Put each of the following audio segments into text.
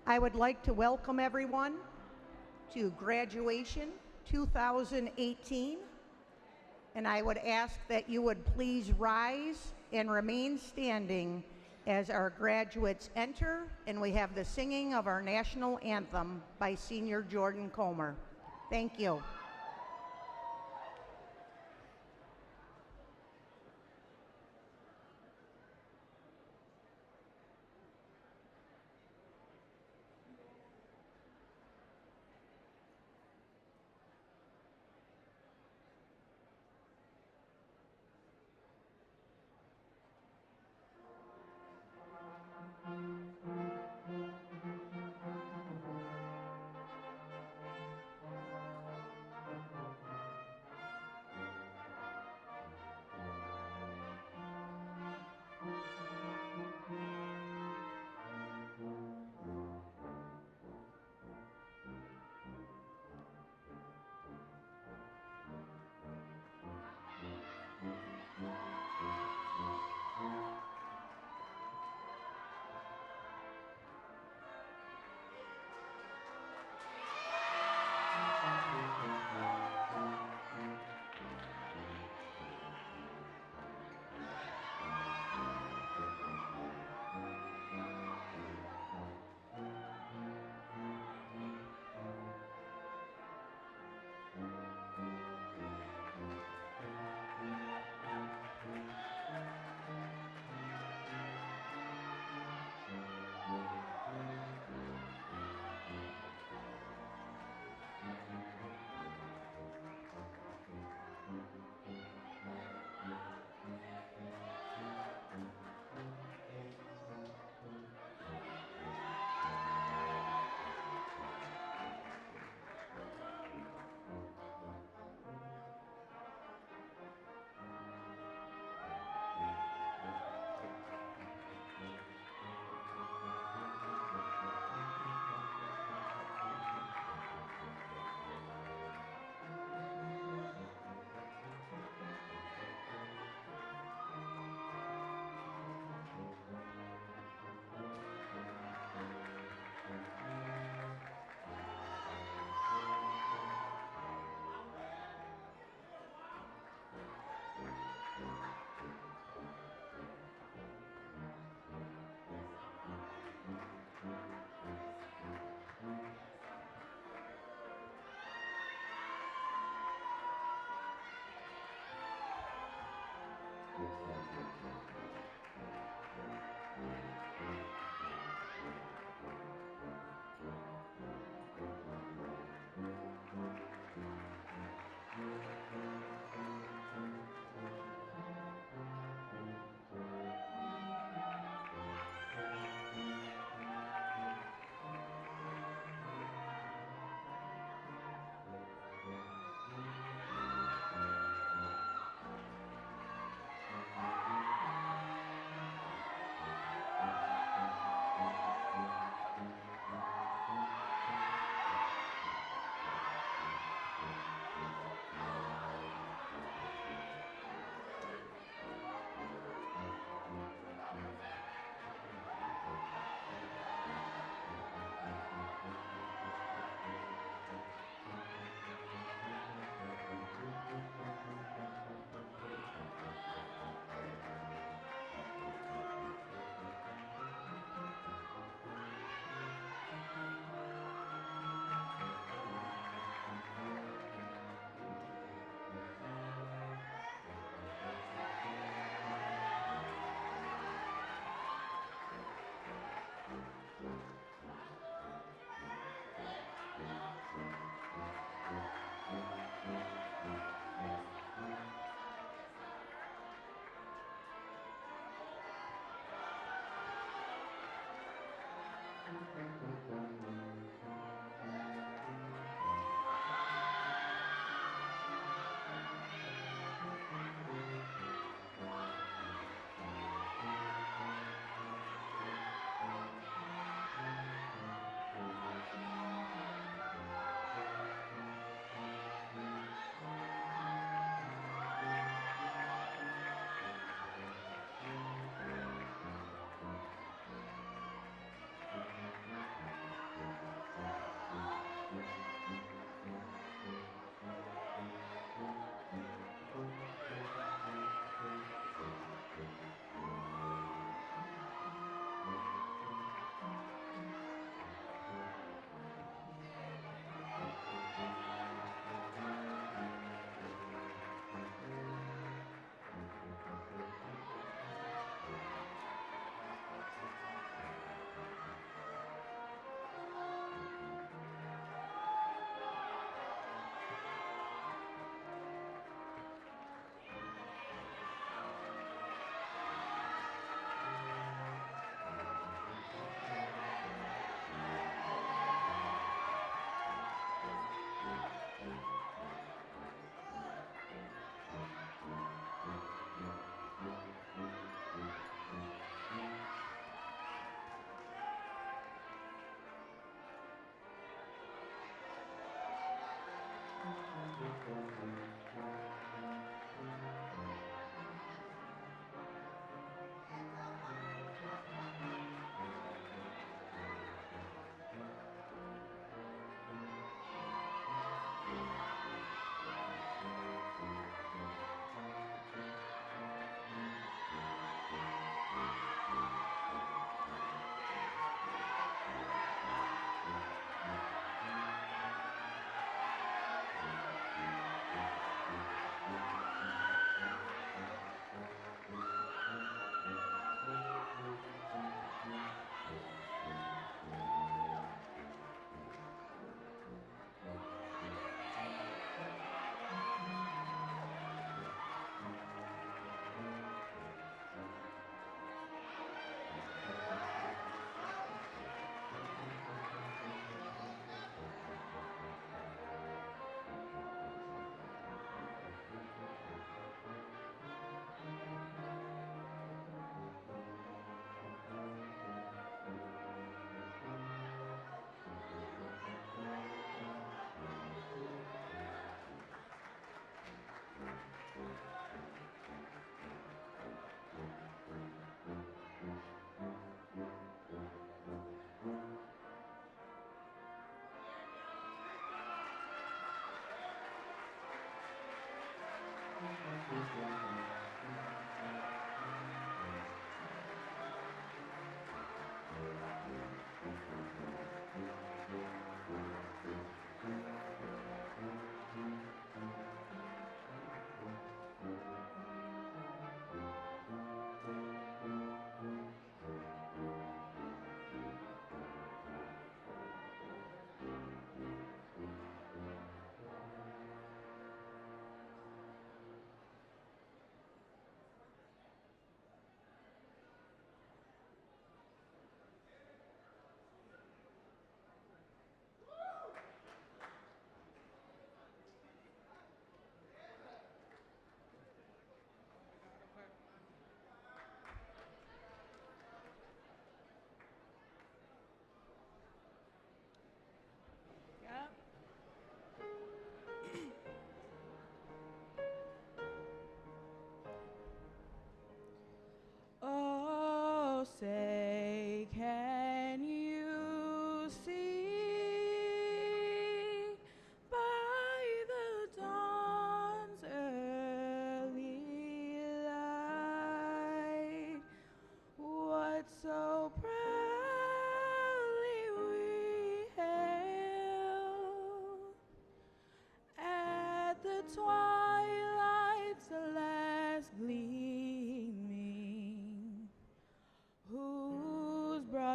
I would like to welcome everyone to graduation 2018, and I would ask that you would please rise and remain standing as our graduates enter, and we have the singing of our national anthem by Senior Jordan Comer. Thank you.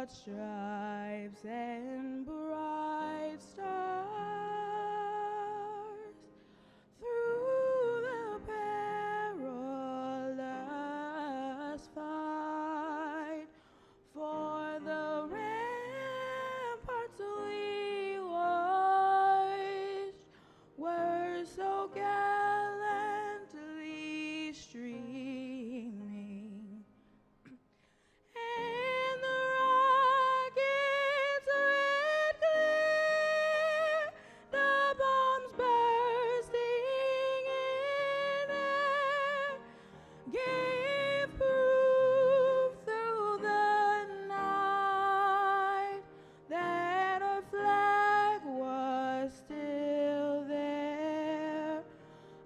broad stripes and bright stars through the perilous fight. For the ramparts we watched were so gallantly streaming, and the rockets' red glare, the bombs bursting in air, gave proof through the night that our flag was still there.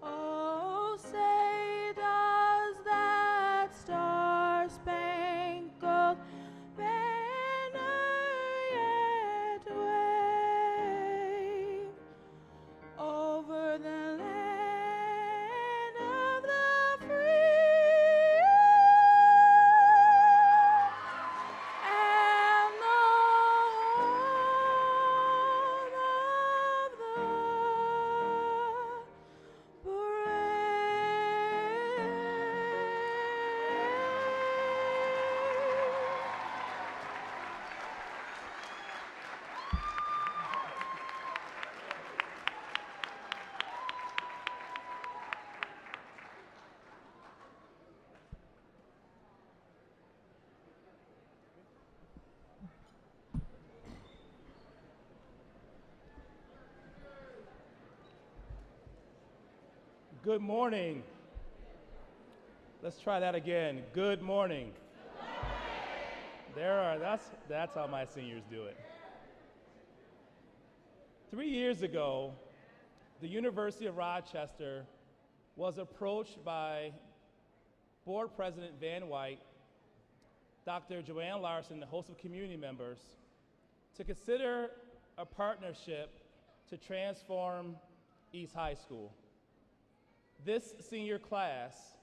Oh, say does that star-spangled banner yet wave over the land of the free and the home of the Good morning. Let's try that again. Good morning. That's how my seniors do it. 3 years ago, the University of Rochester was approached by Board President Van White, Dr. Joanne Larson, and a host of community members to consider a partnership to transform East High School. This senior class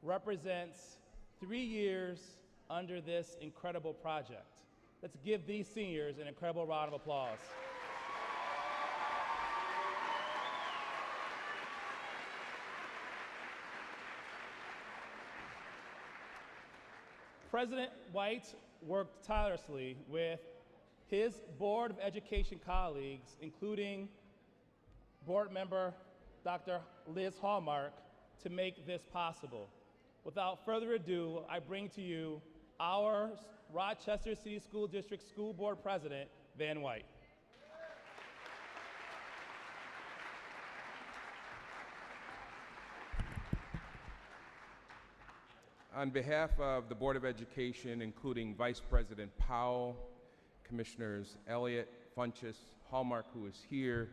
represents 3 years under this incredible project. Let's give these seniors an incredible round of applause. President White worked tirelessly with his Board of Education colleagues, including board member Dr. Liz Hallmark, to make this possible. Without further ado, I bring to you our Rochester City School District School Board President, Van White. On behalf of the Board of Education, including Vice President Powell, Commissioners Elliott, Funchess, Hallmark, who is here,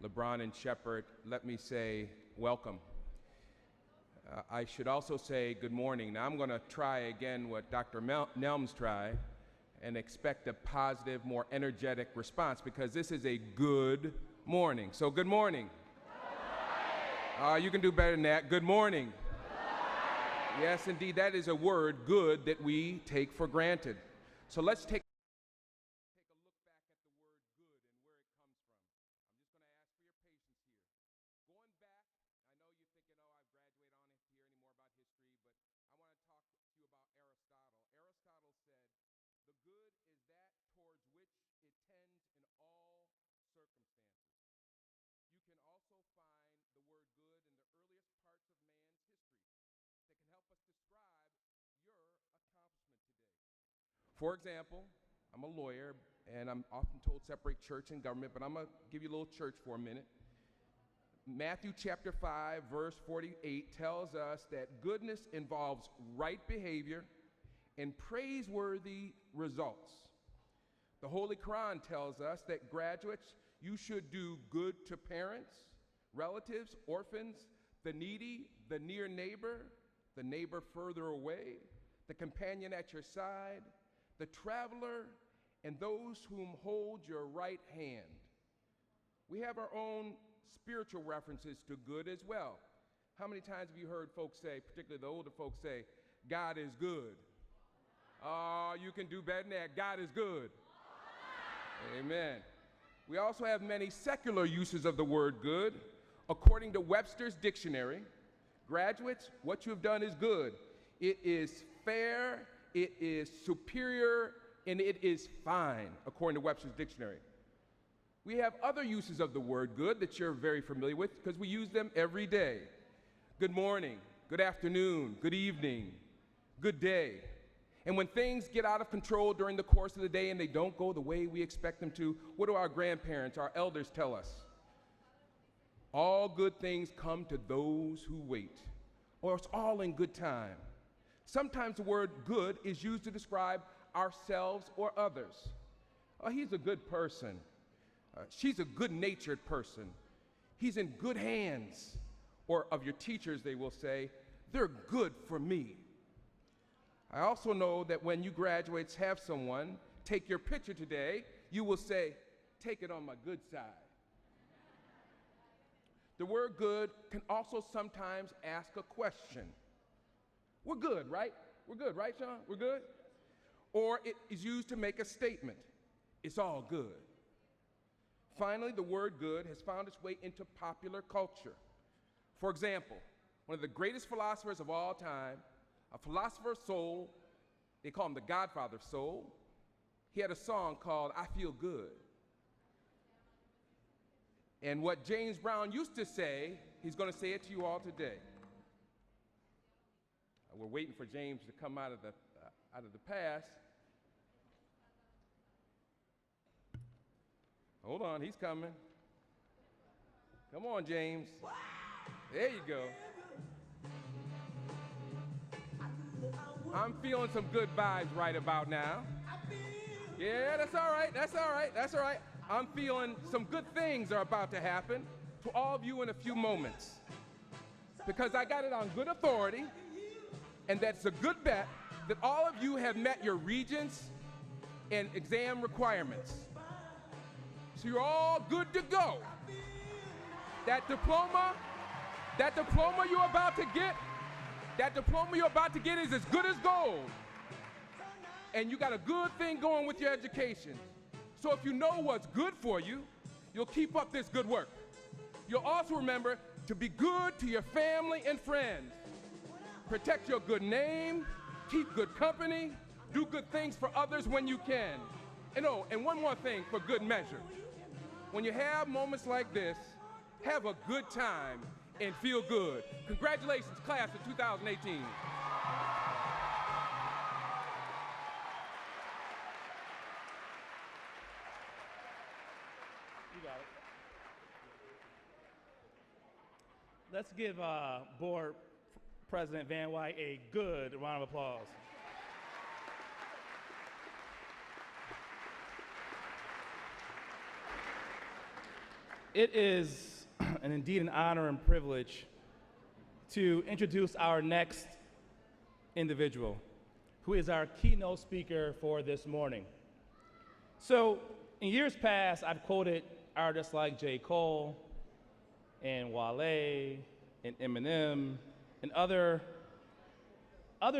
LeBron and Shepard, let me say welcome. I should also say good morning. Now I'm going to try again what Dr. Nelms tried and expect a positive, more energetic response because this is a good morning. So good morning. You can do better than that. Good morning. Yes, indeed, that is a word, good, that we take for granted. So let's take a look back at the word good and where it comes from. I'm just going to ask for your patience here. Going back, I know you're thinking, oh, I've graduated, I don't hear any more about history, but I want to talk to you about Aristotle. Aristotle said, the good is that towards which it tends in all circumstances. You can also find the word good in the earliest parts of man's history that can help us describe your accomplishment today. For example, I'm a lawyer, and I'm often told separate church and government, but I'm going to give you a little church for a minute. Matthew chapter 5, verse 48 tells us that goodness involves right behavior and praiseworthy results. The Holy Quran tells us that graduates, you should do good to parents, relatives, orphans, the needy, the near neighbor, the neighbor further away, the companion at your side, the traveler, and those whom hold your right hand. We have our own spiritual references to good as well. How many times have you heard folks say, particularly the older folks say, God is good Oh, you can do better than that. God is good. Amen. We also have many secular uses of the word good. According to Webster's dictionary, graduates, what you have done is good. It is fair, it is superior, and it is fine, according to Webster's dictionary. We have other uses of the word good that you're very familiar with because we use them every day. Good morning, good afternoon, good evening, good day. And when things get out of control during the course of the day and they don't go the way we expect them to, what do our grandparents, our elders tell us? All good things come to those who wait, or it's all in good time. Sometimes the word good is used to describe ourselves or others. Oh, he's a good person. She's a good-natured person. He's in good hands. Or of your teachers, they will say, they're good for me. I also know that when you graduates have someone take your picture today, you will say, take it on my good side. The word good can also sometimes ask a question. We're good, right? We're good, right, Sean? We're good? Or it is used to make a statement. It's all good. Finally, the word good has found its way into popular culture. For example, one of the greatest philosophers of all time, a philosopher of soul, they call him the Godfather of soul. He had a song called I Feel Good. And what James Brown used to say, he's going to say it to you all today. We're waiting for James to come out of the past. Hold on, he's coming. Come on, James. There you go. I'm feeling some good vibes right about now. Yeah, that's all right, that's all right, that's all right. I'm feeling some good things are about to happen to all of you in a few moments. Because I got it on good authority, and that's a good bet that all of you have met your regents and exam requirements. So you're all good to go. That diploma you're about to get is as good as gold. And you got a good thing going with your education. So if you know what's good for you, you'll keep up this good work. You'll also remember to be good to your family and friends. Protect your good name, keep good company, do good things for others when you can. And oh, and one more thing for good measure. When you have moments like this, have a good time and feel good. Congratulations, class of 2018. You got it. Let's give Board President Van White a good round of applause. It is indeed an honor and privilege to introduce our next individual, who is our keynote speaker for this morning. So, in years past, I've quoted artists like J. Cole and Wale and Eminem and other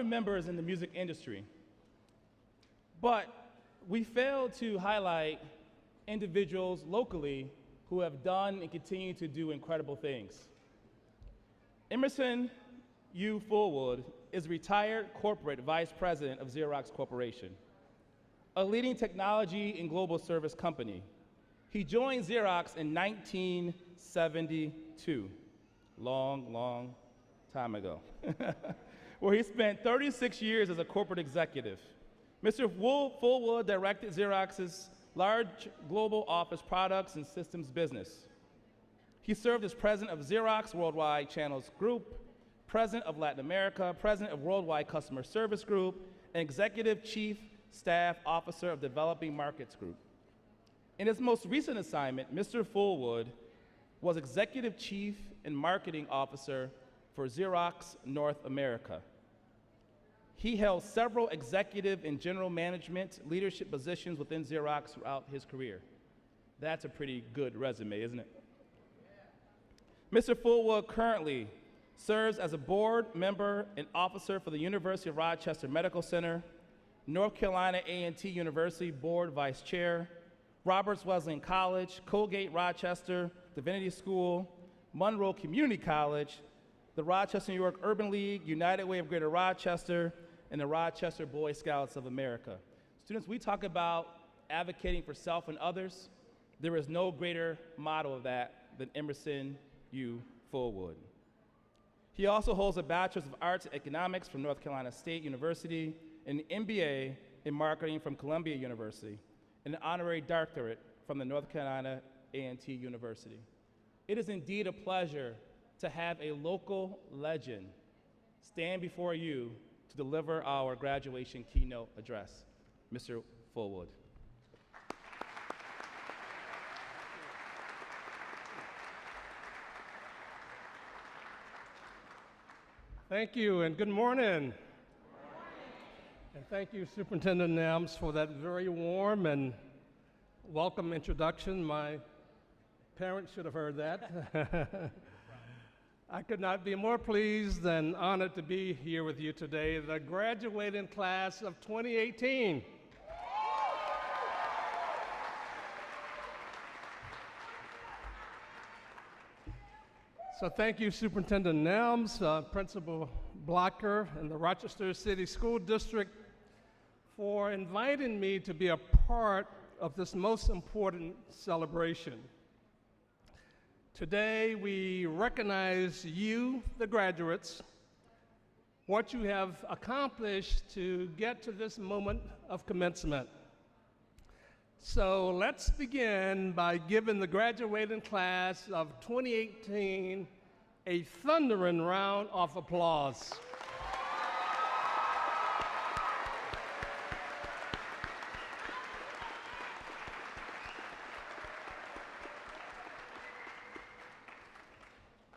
members in the music industry. But we failed to highlight individuals locally who have done and continue to do incredible things. Emerson U. Fullwood is retired corporate vice president of Xerox Corporation, a leading technology and global service company. He joined Xerox in 1972, long time ago, where he spent 36 years as a corporate executive. Mr. Fullwood directed Xerox's large global office products and systems business. He served as president of Xerox Worldwide Channels Group, president of Latin America, president of Worldwide Customer Service Group, and executive chief staff officer of Developing Markets Group. In his most recent assignment, Mr. Fullwood was executive chief and marketing officer for Xerox North America. He held several executive and general management leadership positions within Xerox throughout his career. That's a pretty good resume, isn't it? Mr. Fullwood currently serves as a board member and officer for the University of Rochester Medical Center, North Carolina A&T University Board Vice Chair, Roberts Wesleyan College, Colgate Rochester, Divinity School, Monroe Community College, the Rochester, New York Urban League, United Way of Greater Rochester, and the Rochester Boy Scouts of America. Students, we talk about advocating for self and others. There is no greater model of that than Emerson U. Fullwood. He also holds a Bachelor's of Arts in Economics from North Carolina State University, and an MBA in Marketing from Columbia University, and an honorary doctorate from the North Carolina A&T University. It is indeed a pleasure to have a local legend stand before you to deliver our graduation keynote address. Mr. Fullwood. Thank you, and good morning. And thank you, Superintendent Nams, for that very warm and welcome introduction. My parents should have heard that. I could not be more pleased and honored to be here with you today, the graduating class of 2018. So thank you, Superintendent Nelms, Principal Blocker, and the Rochester City School District for inviting me to be a part of this most important celebration. Today, we recognize you, the graduates, what you have accomplished to get to this moment of commencement. So let's begin by giving the graduating class of 2018 a thundering round of applause.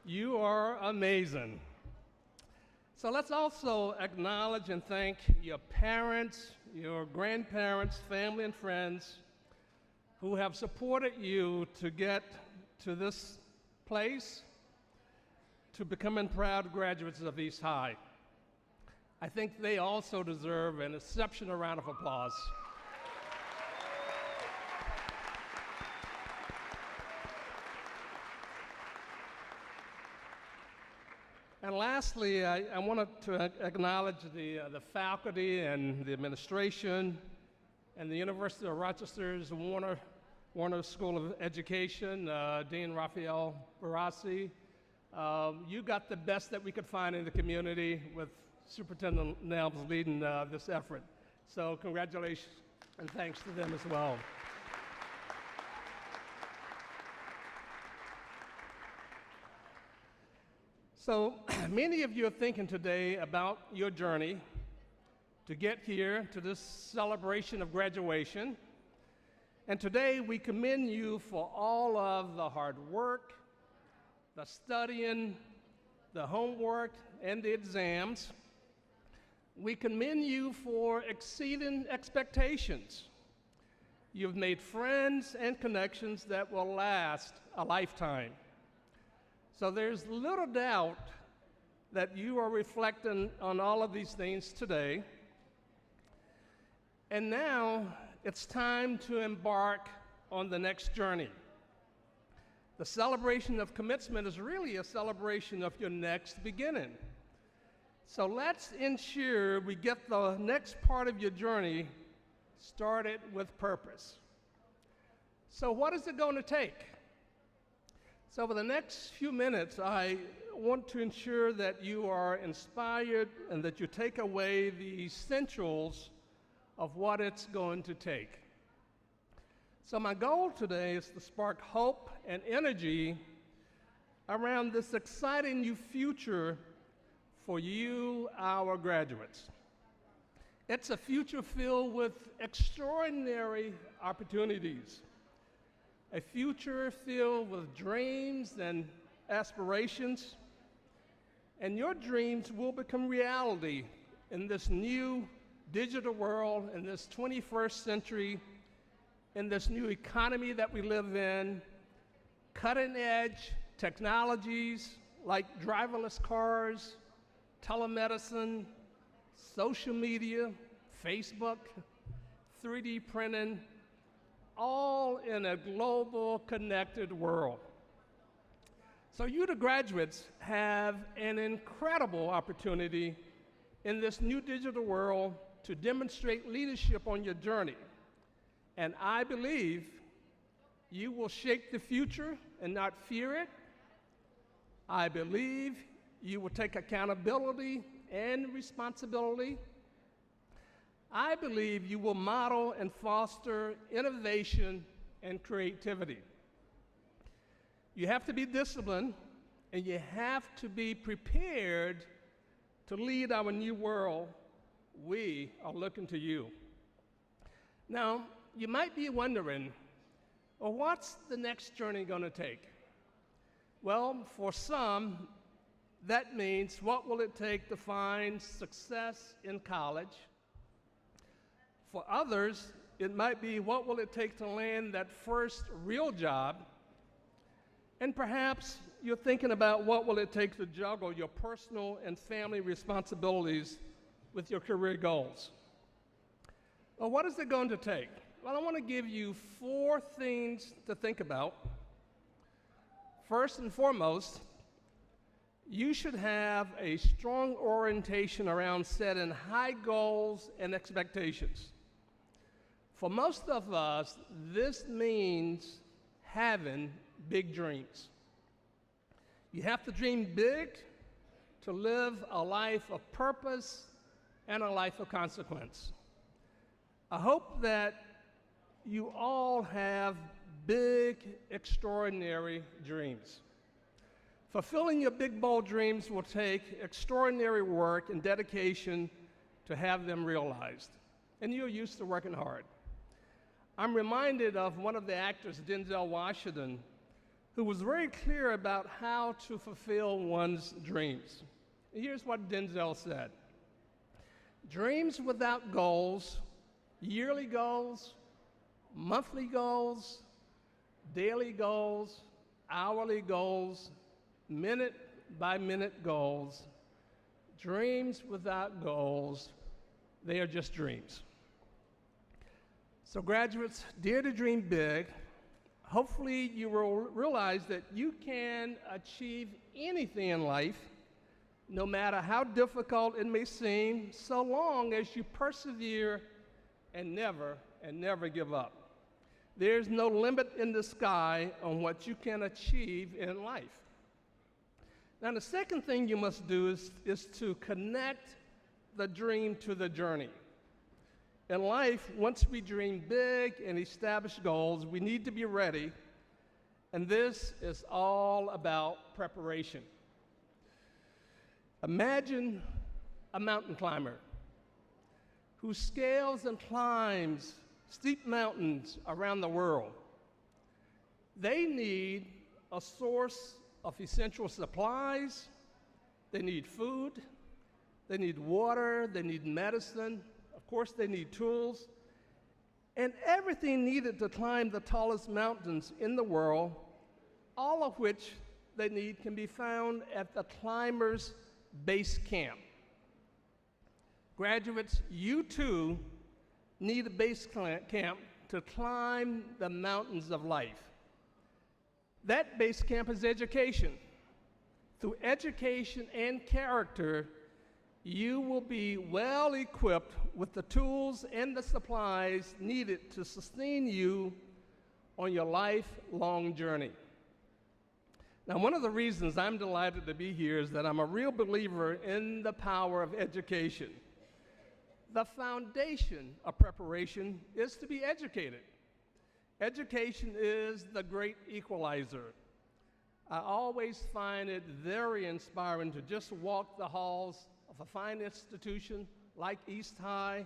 You are amazing. So let's also acknowledge and thank your parents, your grandparents, family, and friends who have supported you to get to this place, to becoming proud graduates of East High. I think they also deserve an exceptional round of applause. And lastly, I wanted to acknowledge the faculty and the administration and the University of Rochester's Warner School of Education, Dean Raphael Barassi. You got the best that we could find in the community with Superintendent Nelms leading this effort. So congratulations and thanks to them as well. So many of you are thinking today about your journey to get here to this celebration of graduation. And today we commend you for all of the hard work, the studying, the homework, and the exams. We commend you for exceeding expectations. You've made friends and connections that will last a lifetime. So there's little doubt that you are reflecting on all of these things today. And now it's time to embark on the next journey. The celebration of commencement is really a celebration of your next beginning. So let's ensure we get the next part of your journey started with purpose. So what is it going to take? So over the next few minutes, I want to ensure that you are inspired and that you take away the essentials of what it's going to take. So my goal today is to spark hope and energy around this exciting new future for you, our graduates. It's a future filled with extraordinary opportunities. A future filled with dreams and aspirations, and your dreams will become reality in this new digital world, in this 21st century, in this new economy that we live in. Cutting-edge technologies like driverless cars, telemedicine, social media, Facebook, 3D printing, all in a global connected world. So you, the graduates, have an incredible opportunity in this new digital world to demonstrate leadership on your journey. And I believe you will shape the future and not fear it. I believe you will take accountability and responsibility. I believe you will model and foster innovation and creativity. You have to be disciplined, and you have to be prepared to lead our new world. We are looking to you. Now, you might be wondering, well, what's the next journey going to take? Well, for some, that means what will it take to find success in college? For others, it might be what will it take to land that first real job? And perhaps you're thinking about what will it take to juggle your personal and family responsibilities with your career goals. Well, what is it going to take? Well, I want to give you 4 things to think about. First and foremost, you should have a strong orientation around setting high goals and expectations. For most of us, this means having big dreams. You have to dream big to live a life of purpose and a life of consequence. I hope that you all have big, extraordinary dreams. Fulfilling your big, bold dreams will take extraordinary work and dedication to have them realized. And you're used to working hard. I'm reminded of one of the actors, Denzel Washington, who was very clear about how to fulfill one's dreams. Here's what Denzel said: dreams without goals, yearly goals, monthly goals, daily goals, hourly goals, minute-by-minute goals, dreams without goals, they are just dreams. So graduates, dare to dream big. Hopefully you will realize that you can achieve anything in life, no matter how difficult it may seem, so long as you persevere and never give up. There's no limit in the sky on what you can achieve in life. Now, the second thing you must do is to connect the dream to the journey. In life, once we dream big and establish goals, we need to be ready, and this is all about preparation. Imagine a mountain climber who scales and climbs steep mountains around the world. They need a source of essential supplies. They need food, they need water, they need medicine, of course they need tools, and everything needed to climb the tallest mountains in the world, all of which they need can be found at the climber's base camp. Graduates, you too need a base camp to climb the mountains of life. That base camp is education. Through education and character, you will be well equipped with the tools and the supplies needed to sustain you on your lifelong journey. Now, one of the reasons I'm delighted to be here is that I'm a real believer in the power of education. The foundation of preparation is to be educated. Education is the great equalizer. I always find it very inspiring to just walk the halls of a fine institution like East High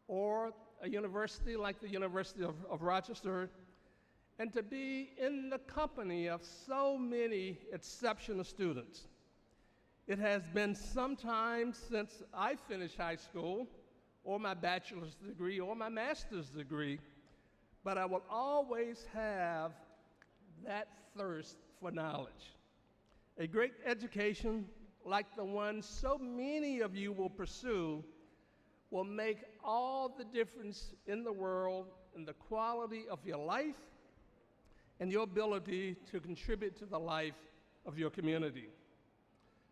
or a university like the University of Rochester, and to be in the company of so many exceptional students. It has been some time since I finished high school, or my bachelor's degree, or my master's degree, but I will always have that thirst for knowledge. A great education like the one so many of you will pursue will make all the difference in the world in the quality of your life and your ability to contribute to the life of your community.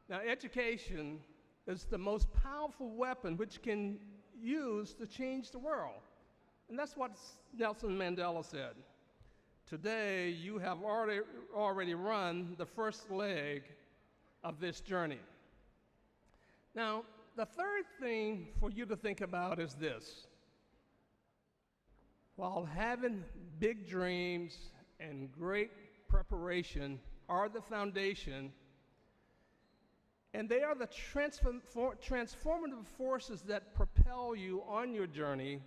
Now, education is the most powerful weapon which can use to change the world. And that's what Nelson Mandela said. Today, you have already run the first leg of this journey. Now, the third thing for you to think about is this. While having big dreams and great preparation are the foundation, and they are the transformative forces that propel you on your journey,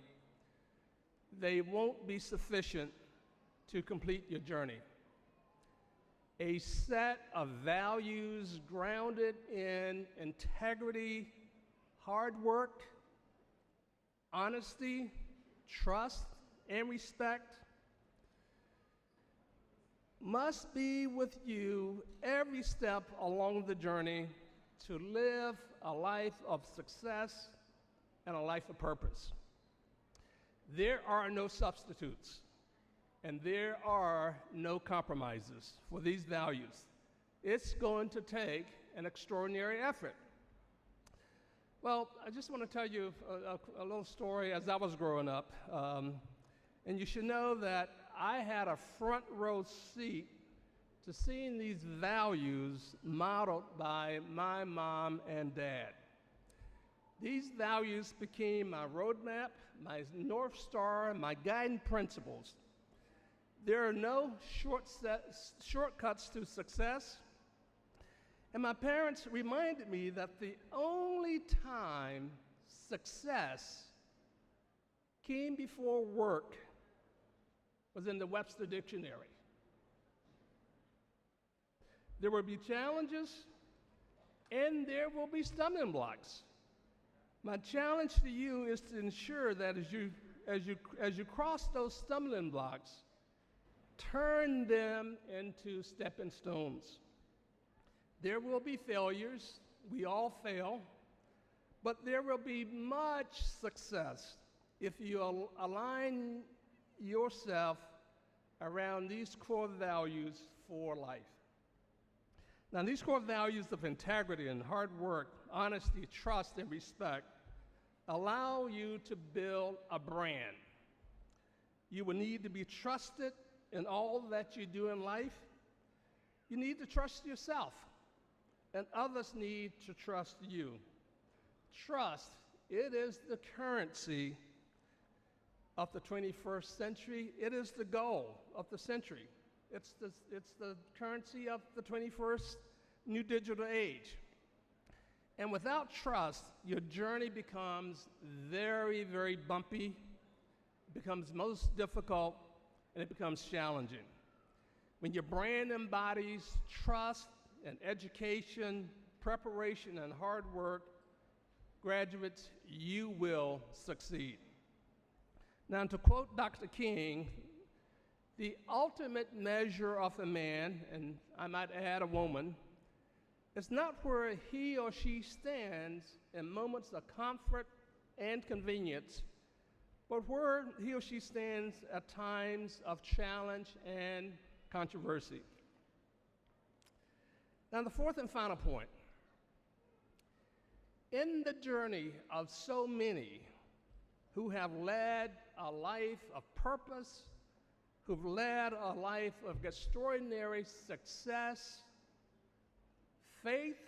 they won't be sufficient to complete your journey. A set of values grounded in integrity, hard work, honesty, trust, and respect must be with you every step along the journey to live a life of success and a life of purpose. There are no substitutes, and there are no compromises for these values. It's going to take an extraordinary effort. Well, I just want to tell you a little story as I was growing up. And you should know that I had a front row seat to seeing these values modeled by my mom and dad. These values became my roadmap, my North Star, my guiding principles. There are no shortcuts to success. And my parents reminded me that the only time success came before work was in the Webster Dictionary. There will be challenges, and there will be stumbling blocks. My challenge to you is to ensure that as you cross those stumbling blocks, turn them into stepping stones. There will be failures. We all fail. But there will be much success if you align yourself around these core values for life. Now, these core values of integrity and hard work, honesty, trust, and respect allow you to build a brand. You will need to be trusted in all that you do in life. You need to trust yourself, and others need to trust you. Trust, it is the currency of the 21st century. It is the goal of the century. It's the currency of the 21st new digital age. And without trust, your journey becomes very, very bumpy, it becomes most difficult, and it becomes challenging. When your brand embodies trust and education, preparation, and hard work, graduates, you will succeed. Now, to quote Dr. King, the ultimate measure of a man, and I might add a woman, is not where he or she stands in moments of comfort and convenience, but where he or she stands at times of challenge and controversy. Now, the fourth and final point. In the journey of so many who have led a life of purpose, who've led a life of extraordinary success, faith,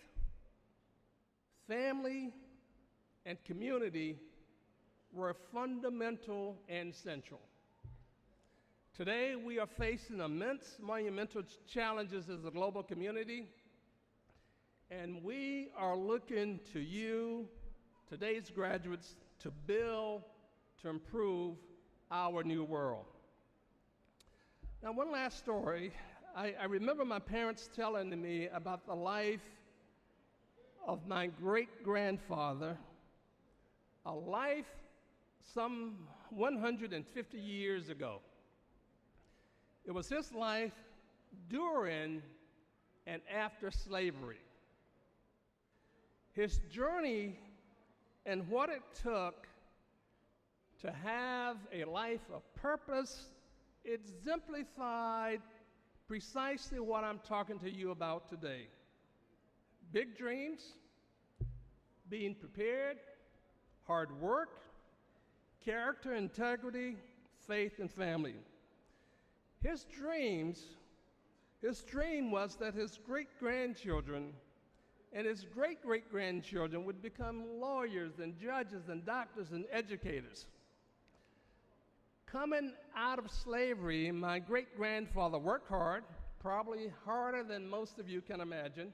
family, and community were fundamental and central. Today, we are facing immense monumental challenges as a global community, and we are looking to you, today's graduates, to build, to improve our new world. Now, one last story. I remember my parents telling me about the life of my great-grandfather, a life some 150 years ago. It was his life during and after slavery. His journey and what it took to have a life of purpose, it exemplified precisely what I'm talking to you about today. Big dreams, being prepared, hard work, character, integrity, faith, and family. His dream was that his great-grandchildren and his great-great-grandchildren would become lawyers and judges and doctors and educators. Coming out of slavery, my great-grandfather worked hard, probably harder than most of you can imagine.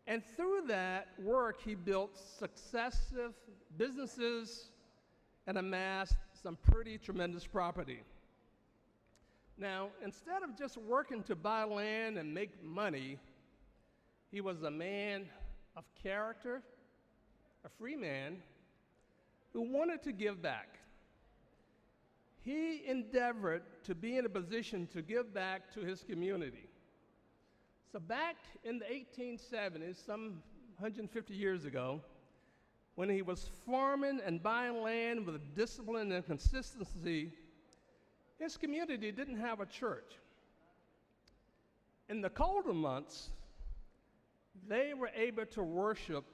And through that work, he built successive businesses and amassed some pretty tremendous property. Now, instead of just working to buy land and make money, he was a man of character, a free man who wanted to give back. He endeavored to be in a position to give back to his community. So back in the 1870s, some 150 years ago, when he was farming and buying land with discipline and consistency, his community didn't have a church. In the colder months, they were able to worship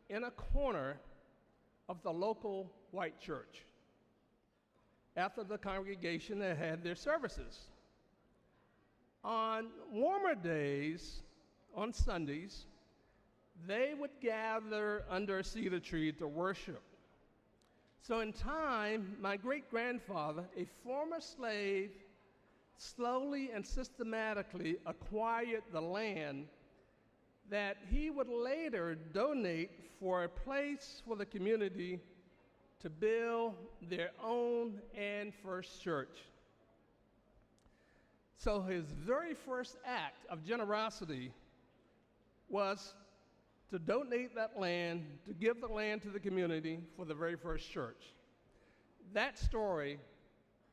in a corner of the local white church after the congregation had had their services. On warmer days, on Sundays, they would gather under a cedar tree to worship. So in time, my great-grandfather, a former slave, slowly and systematically acquired the land that he would later donate for a place for the community to build their own and first church. So his very first act of generosity was to donate that land, to give the land to the community for the very first church. That story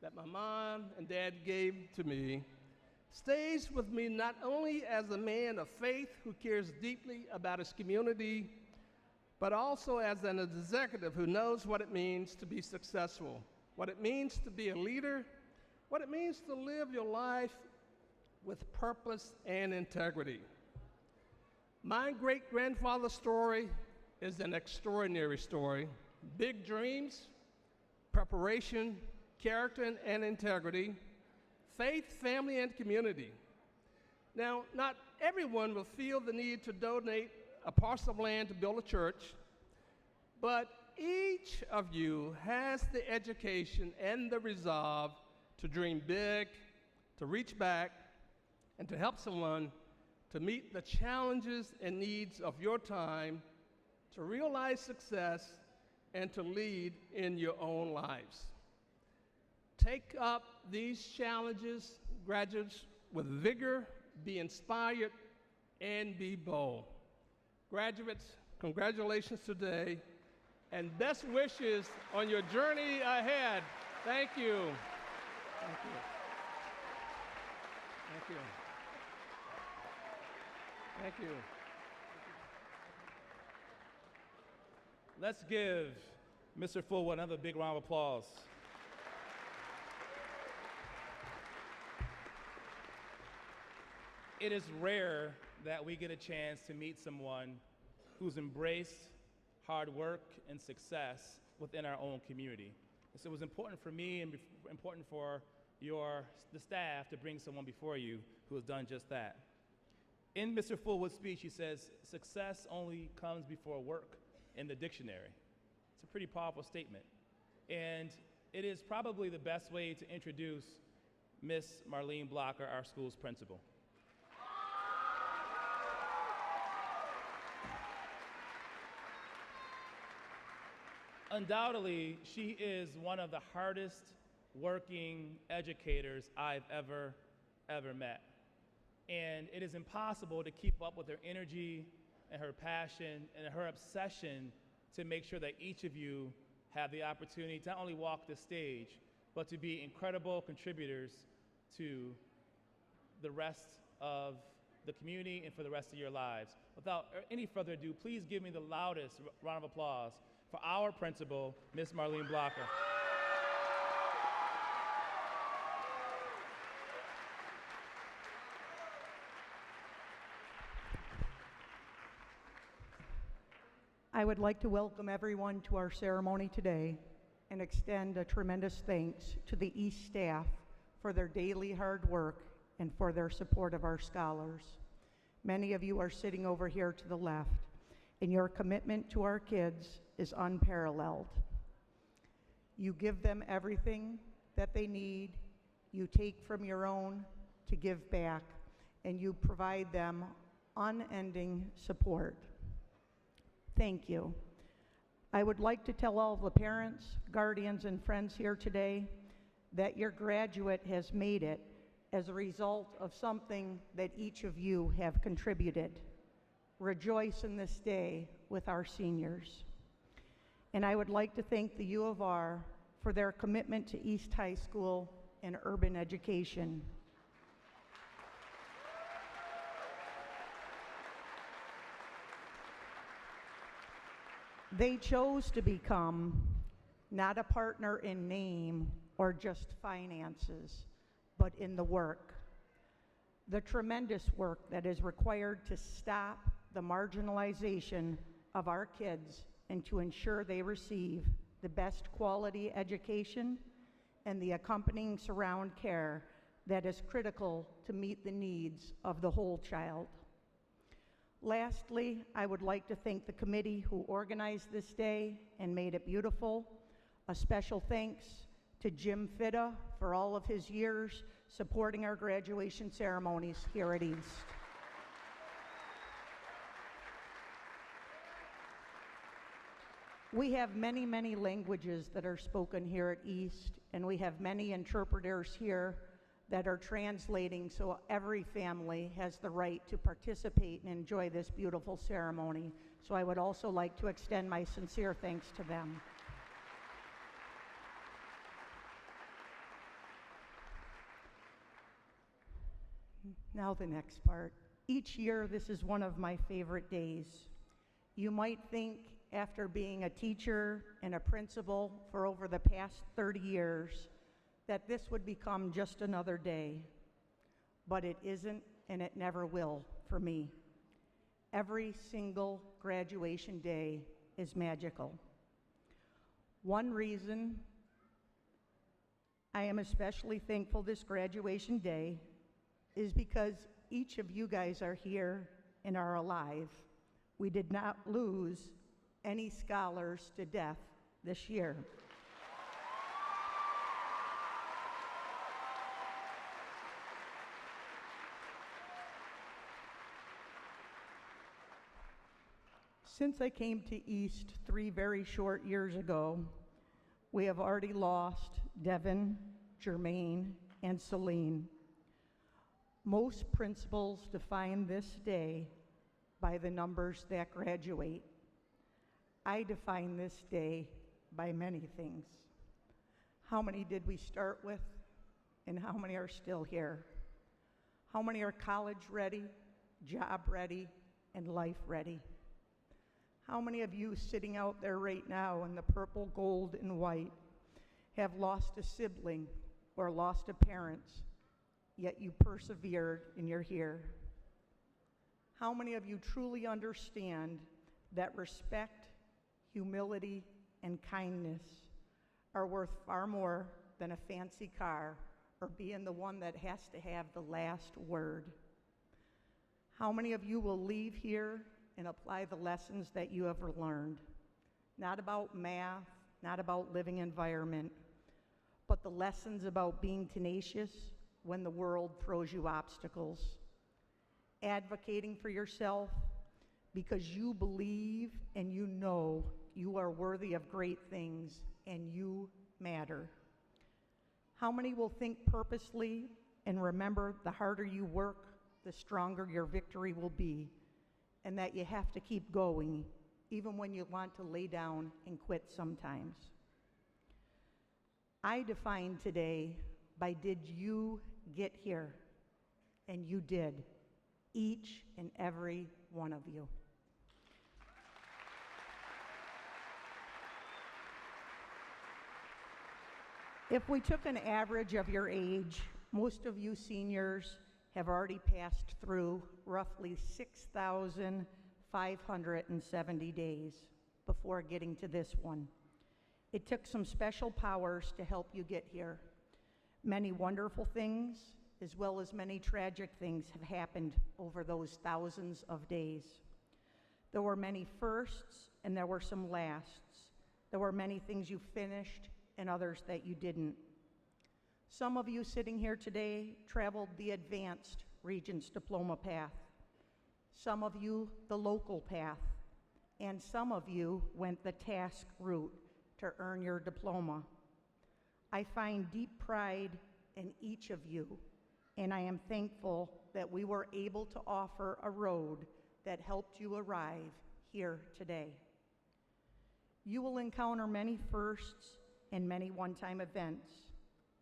that my mom and dad gave to me stays with me not only as a man of faith who cares deeply about his community, but also as an executive who knows what it means to be successful, what it means to be a leader, what it means to live your life with purpose and integrity. My great-grandfather's story is an extraordinary story. Big dreams, preparation, character and integrity, faith, family, and community. Now, not everyone will feel the need to donate a parcel of land to build a church, but each of you has the education and the resolve to dream big, to reach back, and to help someone to meet the challenges and needs of your time, to realize success, and to lead in your own lives. Take up these challenges, graduates, with vigor, be inspired, and be bold. Graduates, congratulations today, and best wishes on your journey ahead. Thank you. Thank you. Thank you. Thank you. Let's give Mr. Fullwood another big round of applause. It is rare that we get a chance to meet someone who's embraced hard work and success within our own community. So it was important for me and important for the staff to bring someone before you who has done just that. In Mr. Fullwood's speech, he says, success only comes before work in the dictionary. It's a pretty powerful statement. And it is probably the best way to introduce Miss Marlene Blocker, our school's principal. Undoubtedly, she is one of the hardest working educators I've ever met. And it is impossible to keep up with her energy and her passion and her obsession to make sure that each of you have the opportunity to not only walk the stage, but to be incredible contributors to the rest of the community and for the rest of your lives. Without any further ado, please give me the loudest round of applause for our principal, Miss Marlene Blocker. I would like to welcome everyone to our ceremony today and extend a tremendous thanks to the East staff for their daily hard work and for their support of our scholars. Many of you are sitting over here to the left, and your commitment to our kids is unparalleled. You give them everything that they need, you take from your own to give back, and you provide them unending support. Thank you. I would like to tell all the parents, guardians, and friends here today that your graduate has made it as a result of something that each of you have contributed. Rejoice in this day with our seniors. And I would like to thank the U of R for their commitment to East High School and urban education. They chose to become not a partner in name or just finances, but in the work. The tremendous work that is required to stop the marginalization of our kids and to ensure they receive the best quality education and the accompanying surround care that is critical to meet the needs of the whole child. Lastly, I would like to thank the committee who organized this day and made it beautiful. A special thanks to Jim Fitta for all of his years supporting our graduation ceremonies here at East. We have many, many languages that are spoken here at East, and we have many interpreters here that are translating, so every family has the right to participate and enjoy this beautiful ceremony. So I would also like to extend my sincere thanks to them. Now the next part. Each year, this is one of my favorite days. You might think, after being a teacher and a principal for over the past 30 years, that this would become just another day. But it isn't, and it never will for me. Every single graduation day is magical. One reason I am especially thankful this graduation day is because each of you guys are here and are alive. We did not lose any scholars to death this year. Since I came to East 3 very short years ago, we have already lost Devin, Jermaine, and Celine. Most principals define this day by the numbers that graduate. I define this day by many things. How many did we start with, and how many are still here? How many are college ready, job ready, and life ready? How many of you sitting out there right now in the purple, gold, and white have lost a sibling or lost a parent, yet you persevered and you're here? How many of you truly understand that respect, humility, and kindness are worth far more than a fancy car or being the one that has to have the last word? How many of you will leave here and apply the lessons that you have learned? Not about math, not about living environment, but the lessons about being tenacious when the world throws you obstacles. Advocating for yourself because you believe and you know you are worthy of great things and you matter. How many will think purposely and remember the harder you work, the stronger your victory will be, and that you have to keep going even when you want to lay down and quit sometimes? I define today by did you get here? And you did, each and every one of you. If we took an average of your age, most of you seniors have already passed through roughly 6,570 days. before getting to this one. It took some special powers to help you get here. Many wonderful things, as well as many tragic things, have happened over those thousands of days. There were many firsts, and there were some lasts. There were many things you finished, and others that you didn't. Some of you sitting here today traveled the advanced Regents Diploma path. Some of you, the local path. And some of you went the task route to earn your diploma. I find deep pride in each of you, and I am thankful that we were able to offer a road that helped you arrive here today. You will encounter many firsts and many one-time events.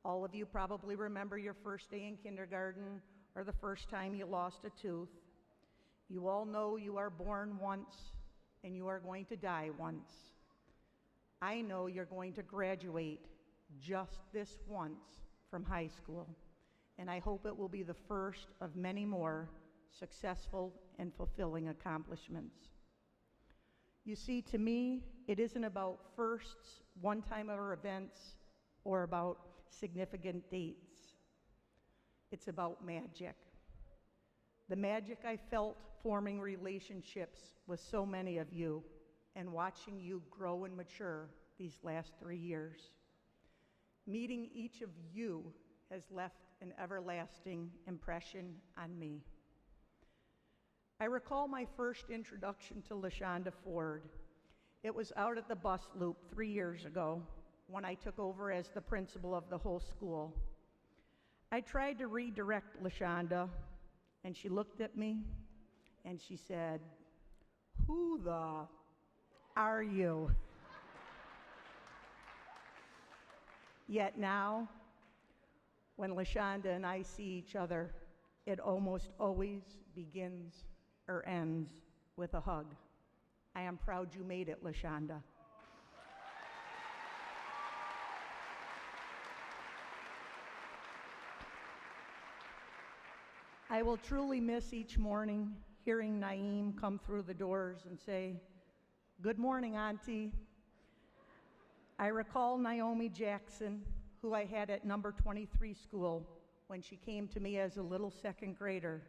All of you probably remember your first day in kindergarten or the first time you lost a tooth. You all know you are born once and you are going to die once. I know you're going to graduate just this once from high school, and I hope it will be the first of many more successful and fulfilling accomplishments. You see, to me, it isn't about firsts, one-time events, or about significant dates. It's about magic. The magic I felt forming relationships with so many of you and watching you grow and mature these last 3 years. Meeting each of you has left an everlasting impression on me. I recall my first introduction to LaShonda Ford. It was out at the bus loop 3 years ago when I took over as the principal of the whole school. I tried to redirect LaShonda, and she looked at me and she said, "Who the are you?" Yet now, when LaShonda and I see each other, it almost always begins or ends with a hug. I am proud you made it, LaShonda. I will truly miss each morning hearing Naeem come through the doors and say, "Good morning, Auntie." I recall Naomi Jackson, who I had at number 23 school when she came to me as a little second grader.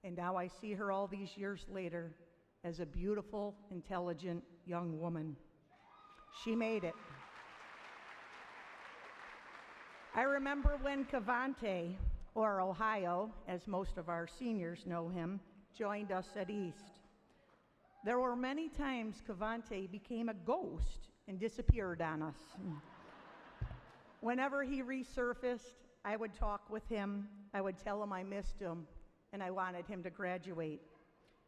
And now I see her all these years later as a beautiful, intelligent young woman. She made it. I remember when Cavante, or Ohio, as most of our seniors know him, joined us at East. There were many times Cavante became a ghost and disappeared on us. Whenever he resurfaced, I would talk with him, I would tell him I missed him, and I wanted him to graduate.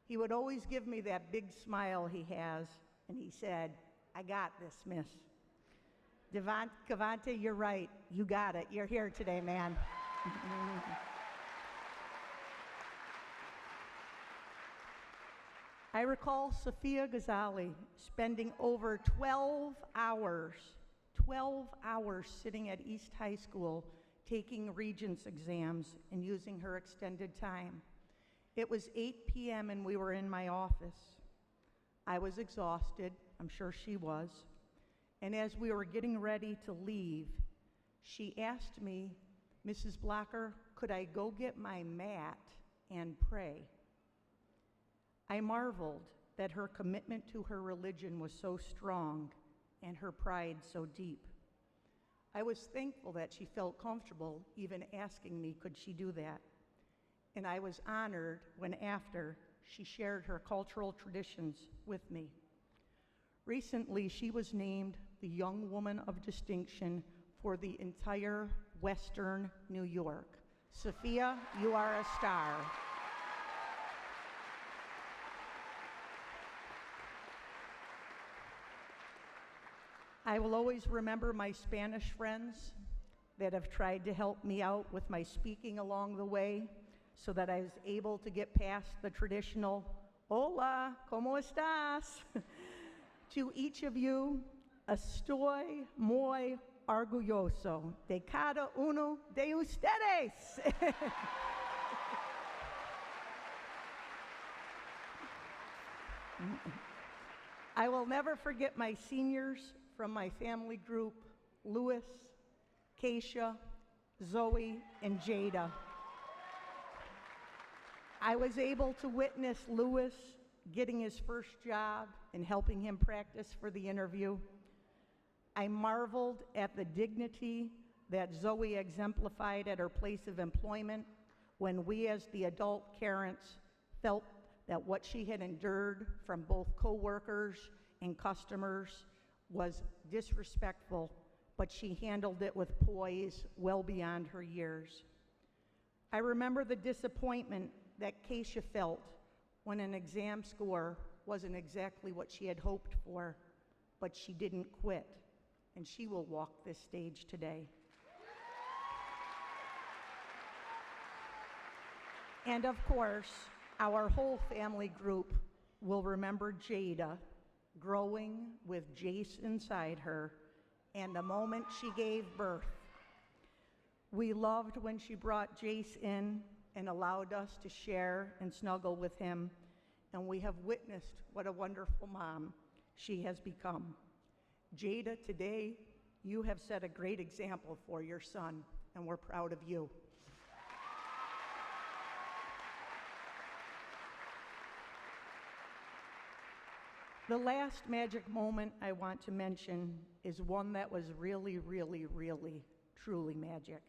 He would always give me that big smile he has, and he said, "I got this, miss." Cavante, you're right. You got it. You're here today, man. I recall Sophia Ghazali spending over 12 hours sitting at East High School taking Regents exams and using her extended time. It was 8 p.m. and we were in my office. I was exhausted, I'm sure she was, and as we were getting ready to leave, she asked me, "Mrs. Blocker, could I go get my mat and pray?" I marveled that her commitment to her religion was so strong and her pride so deep. I was thankful that she felt comfortable even asking me, could she do that? And I was honored when after she shared her cultural traditions with me. Recently, she was named the Young Woman of Distinction for the entire Western New York. Sophia, you are a star. I will always remember my Spanish friends that have tried to help me out with my speaking along the way so that I was able to get past the traditional, "Hola, ¿cómo estás?" To each of you, estoy muy orgulloso de cada uno de ustedes. I will never forget my seniors from my family group, Louis, Keisha, Zoe, and Jada. I was able to witness Louis getting his first job and helping him practice for the interview. I marveled at the dignity that Zoe exemplified at her place of employment when we as the adult parents felt that what she had endured from both coworkers and customers was disrespectful, but she handled it with poise well beyond her years. I remember the disappointment that Keisha felt when an exam score wasn't exactly what she had hoped for, but she didn't quit, and she will walk this stage today. And of course, our whole family group will remember Jada growing with Jace inside her and the moment she gave birth. We loved when she brought Jace in and allowed us to share and snuggle with him, and we have witnessed what a wonderful mom she has become. Jada, today, you have set a great example for your son, and we're proud of you. The last magic moment I want to mention is one that was really, really, really, truly magic.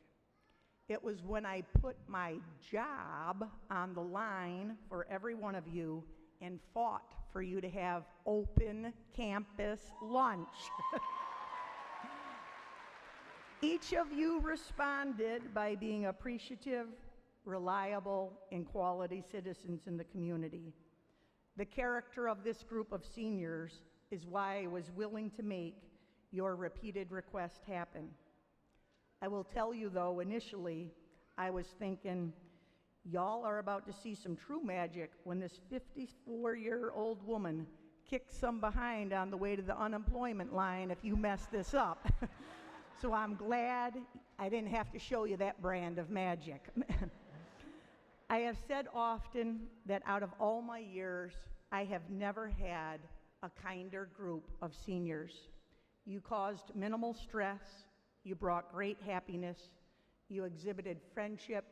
It was when I put my job on the line for every one of you and fought for you to have open campus lunch. Each of you responded by being appreciative, reliable, and quality citizens in the community. The character of this group of seniors is why I was willing to make your repeated request happen. I will tell you though, initially, I was thinking, y'all are about to see some true magic when this 54-year-old woman kicks some behind on the way to the unemployment line if you mess this up. So I'm glad I didn't have to show you that brand of magic. I have said often that out of all my years, I have never had a kinder group of seniors. You caused minimal stress, you brought great happiness, you exhibited friendship,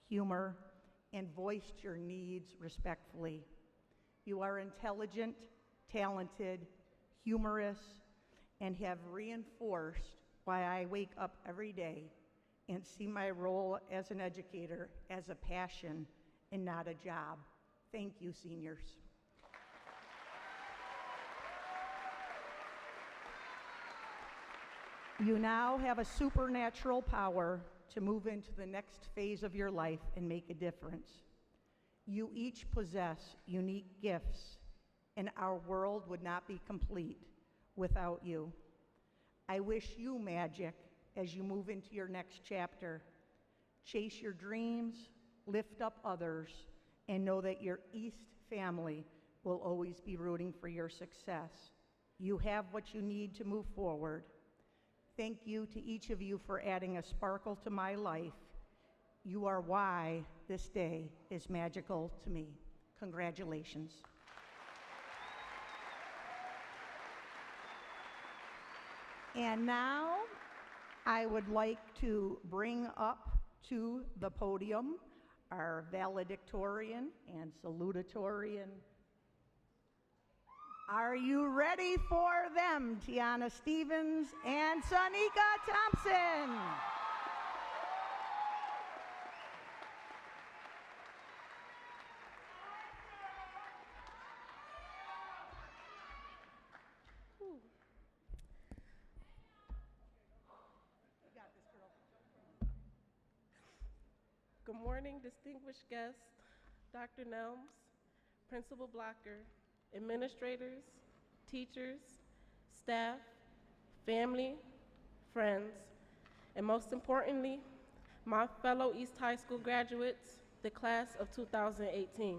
humor, and voiced your needs respectfully. You are intelligent, talented, humorous, and have reinforced why I wake up every day and see my role as an educator as a passion and not a job. Thank you, seniors. You now have a supernatural power to move into the next phase of your life and make a difference. You each possess unique gifts, and our world would not be complete without you. I wish you magic as you move into your next chapter. Chase your dreams, lift up others, and know that your East family will always be rooting for your success. You have what you need to move forward. Thank you to each of you for adding a sparkle to my life. You are why this day is magical to me. Congratulations. And now I would like to bring up to the podium our valedictorian and salutatorian. Are you ready for them? Tiana Stevens and Sonika Thompson. Good morning, distinguished guests, Dr. Nelms, Principal Blocker, administrators, teachers, staff, family, friends, and most importantly, my fellow East High School graduates, the class of 2018.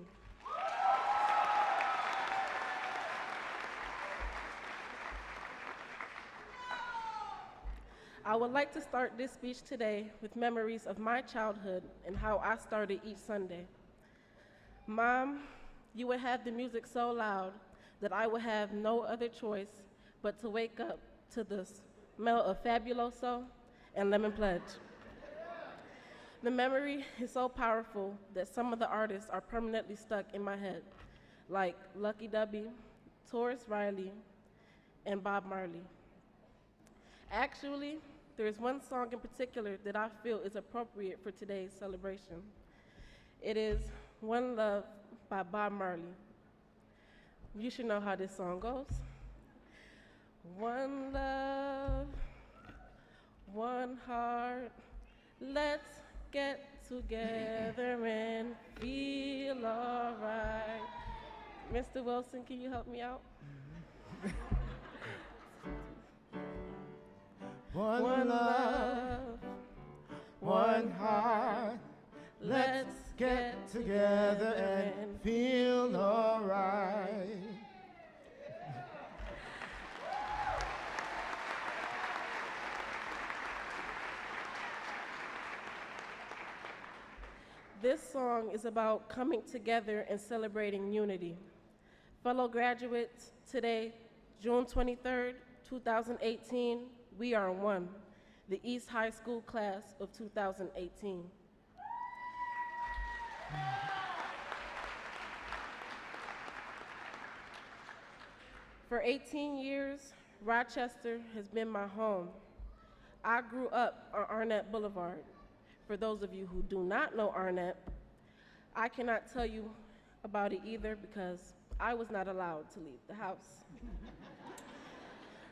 I would like to start this speech today with memories of my childhood and how I started each Sunday. Mom, you would have the music so loud that I would have no other choice but to wake up to the smell of Fabuloso and Lemon Pledge. The memory is so powerful that some of the artists are permanently stuck in my head, like Lucky Dubby, Taurus Riley, and Bob Marley. Actually, there is one song in particular that I feel is appropriate for today's celebration. It is One Love by Bob Marley. You should know how this song goes. One love, one heart, let's get together and feel alright. Mr. Wilson, can you help me out? One love, one heart, let's get together and feel alright. This song is about coming together and celebrating unity. Fellow graduates, today, June 23rd, 2018, we are one, the East High School class of 2018. For 18 years, Rochester has been my home. I grew up on Arnett Boulevard. For those of you who do not know Arnett, I cannot tell you about it either because I was not allowed to leave the house.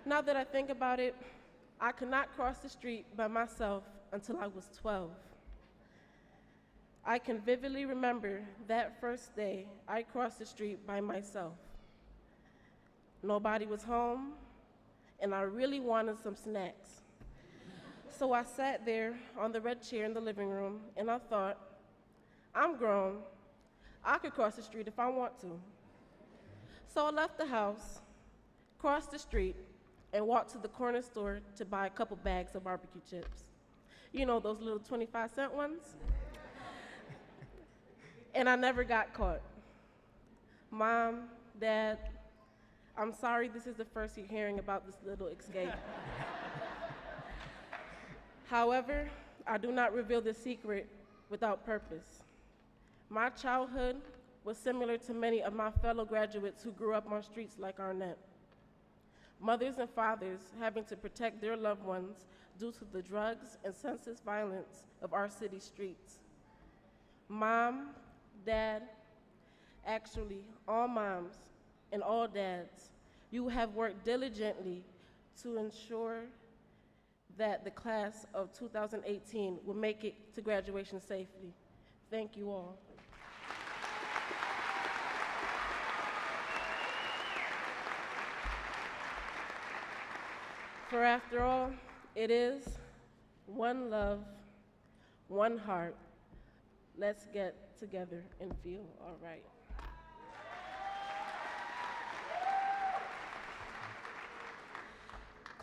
Now that I think about it, I could not cross the street by myself until I was 12. I can vividly remember that first day I crossed the street by myself. Nobody was home, and I really wanted some snacks. So I sat there on the red chair in the living room, and I thought, I'm grown. I could cross the street if I want to. So I left the house, crossed the street, and walked to the corner store to buy a couple bags of barbecue chips. You know, those little 25-cent ones? And I never got caught. Mom, Dad, I'm sorry this is the first you're hearing about this little escape. However, I do not reveal this secret without purpose. My childhood was similar to many of my fellow graduates who grew up on streets like Arnett. Mothers and fathers having to protect their loved ones due to the drugs and senseless violence of our city streets. Mom, Dad, actually all moms and all dads, you have worked diligently to ensure that the class of 2018 will make it to graduation safely. Thank you all. For after all, it is one love, one heart. Let's get together and feel all right.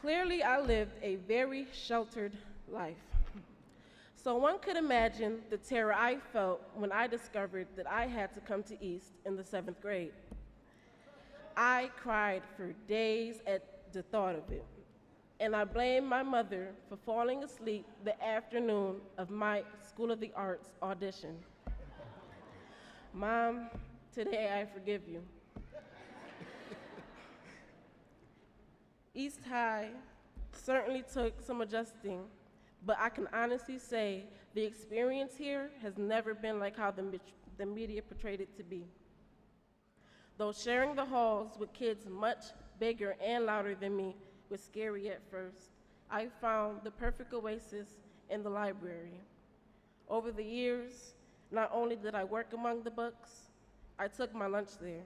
Clearly, I lived a very sheltered life. So one could imagine the terror I felt when I discovered that I had to come to East in the 7th grade. I cried for days at the thought of it, and I blamed my mother for falling asleep the afternoon of my School of the Arts audition. Mom, today I forgive you. East High certainly took some adjusting, but I can honestly say the experience here has never been like how the media portrayed it to be. Though sharing the halls with kids much bigger and louder than me was scary at first, I found the perfect oasis in the library. Over the years, not only did I work among the books, I took my lunch there.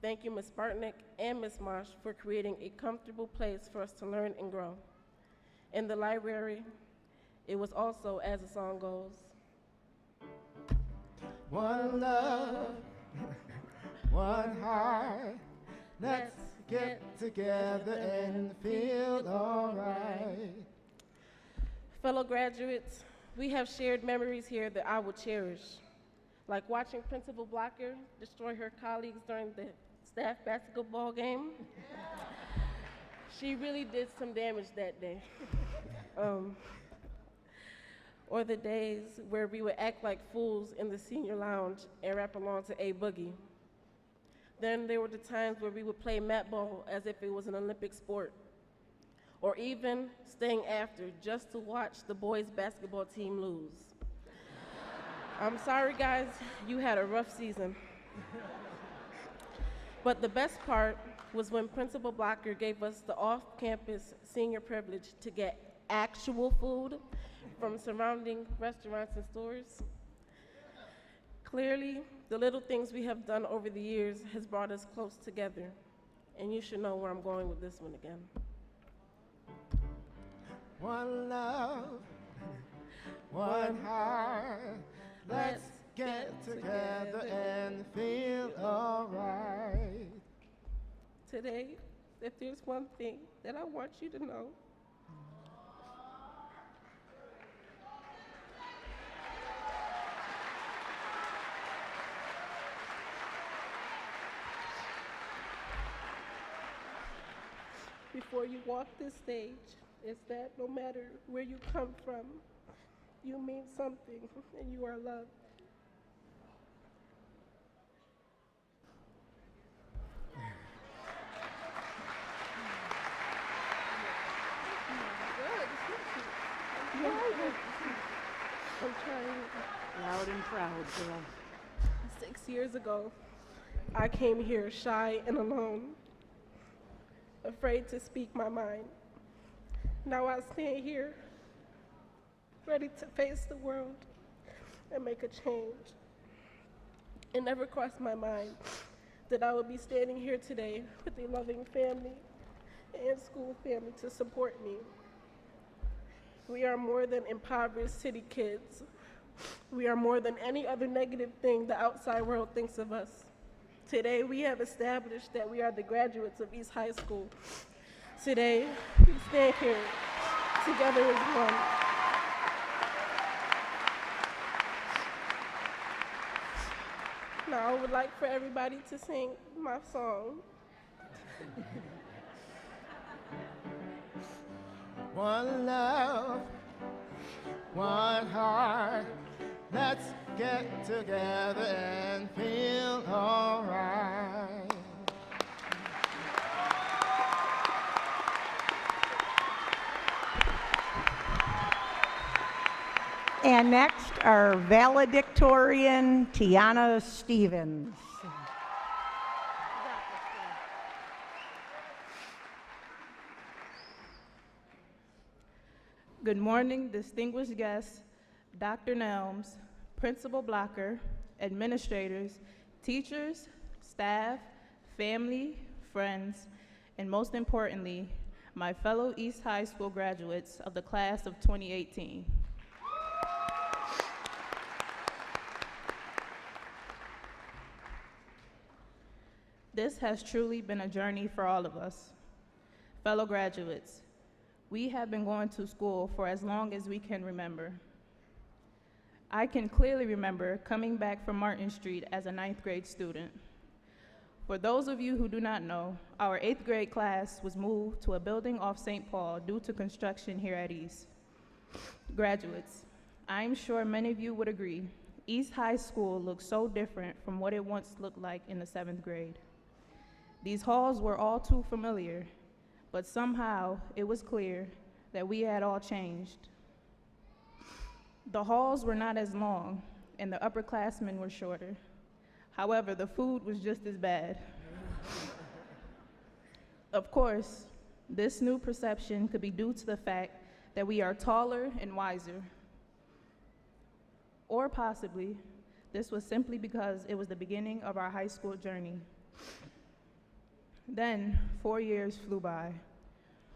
Thank you, Ms. Bartnick and Ms. Marsh, for creating a comfortable place for us to learn and grow. In the library, it was also as the song goes. One love, one heart, let's get together and feel alright. Fellow graduates, we have shared memories here that I will cherish, like watching Principal Blocker destroy her colleagues during the staff basketball game. She really did some damage that day. Or the days where we would act like fools in the senior lounge and rap along to A Boogie. Then there were the times where we would play mat ball as if it was an Olympic sport, or even staying after just to watch the boys' basketball team lose. I'm sorry, guys, you had a rough season. But the best part was when Principal Blocker gave us the off-campus senior privilege to get actual food from surrounding restaurants and stores. Clearly, the little things we have done over the years has brought us close together, and you should know where I'm going with this one again. One love, one heart. Let's get together and feel alright. Today, if there's one thing that I want you to know, before you walk this stage, is that no matter where you come from, you mean something and you are loved. I'm trying. Loud and proud, girl. 6 years ago, I came here shy and alone, afraid to speak my mind. Now I stand here, ready to face the world and make a change. It never crossed my mind that I would be standing here today with a loving family and school family to support me. We are more than impoverished city kids. We are more than any other negative thing the outside world thinks of us. Today, we have established that we are the graduates of East High School. Today, we stand here together as one. Now, I would like for everybody to sing my song. One love, one heart. Let's get together and feel alright. And next, our valedictorian, Tiana Stevens. Good morning, distinguished guests, Dr. Nelms, Principal Blocker, administrators, teachers, staff, family, friends, and most importantly, my fellow East High School graduates of the class of 2018. This has truly been a journey for all of us. Fellow graduates, we have been going to school for as long as we can remember. I can clearly remember coming back from Martin Street as a 9th grade student. For those of you who do not know, our 8th grade class was moved to a building off St. Paul due to construction here at East. Graduates, I'm sure many of you would agree, East High School looks so different from what it once looked like in the 7th grade. These halls were all too familiar, but somehow it was clear that we had all changed. The halls were not as long, and the upperclassmen were shorter. However, the food was just as bad. Of course, this new perception could be due to the fact that we are taller and wiser. Or possibly, this was simply because it was the beginning of our high school journey. Then, 4 years flew by.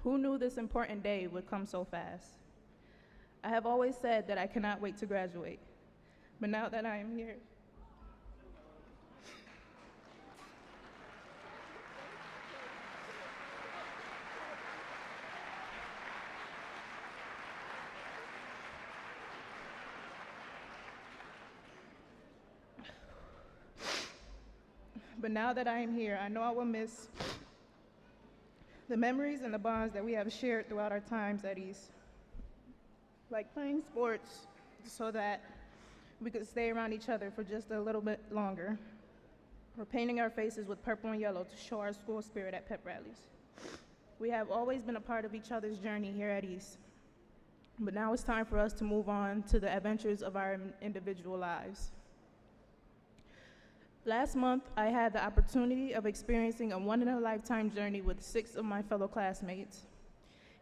Who knew this important day would come so fast? I have always said that I cannot wait to graduate, but now that I am here, But now that I am here, I know I will miss the memories and the bonds that we have shared throughout our times at East. Like playing sports so that we could stay around each other for just a little bit longer. Or painting our faces with purple and yellow to show our school spirit at pep rallies. We have always been a part of each other's journey here at East. But now it's time for us to move on to the adventures of our individual lives. Last month, I had the opportunity of experiencing a one-in-a-lifetime journey with 6 of my fellow classmates.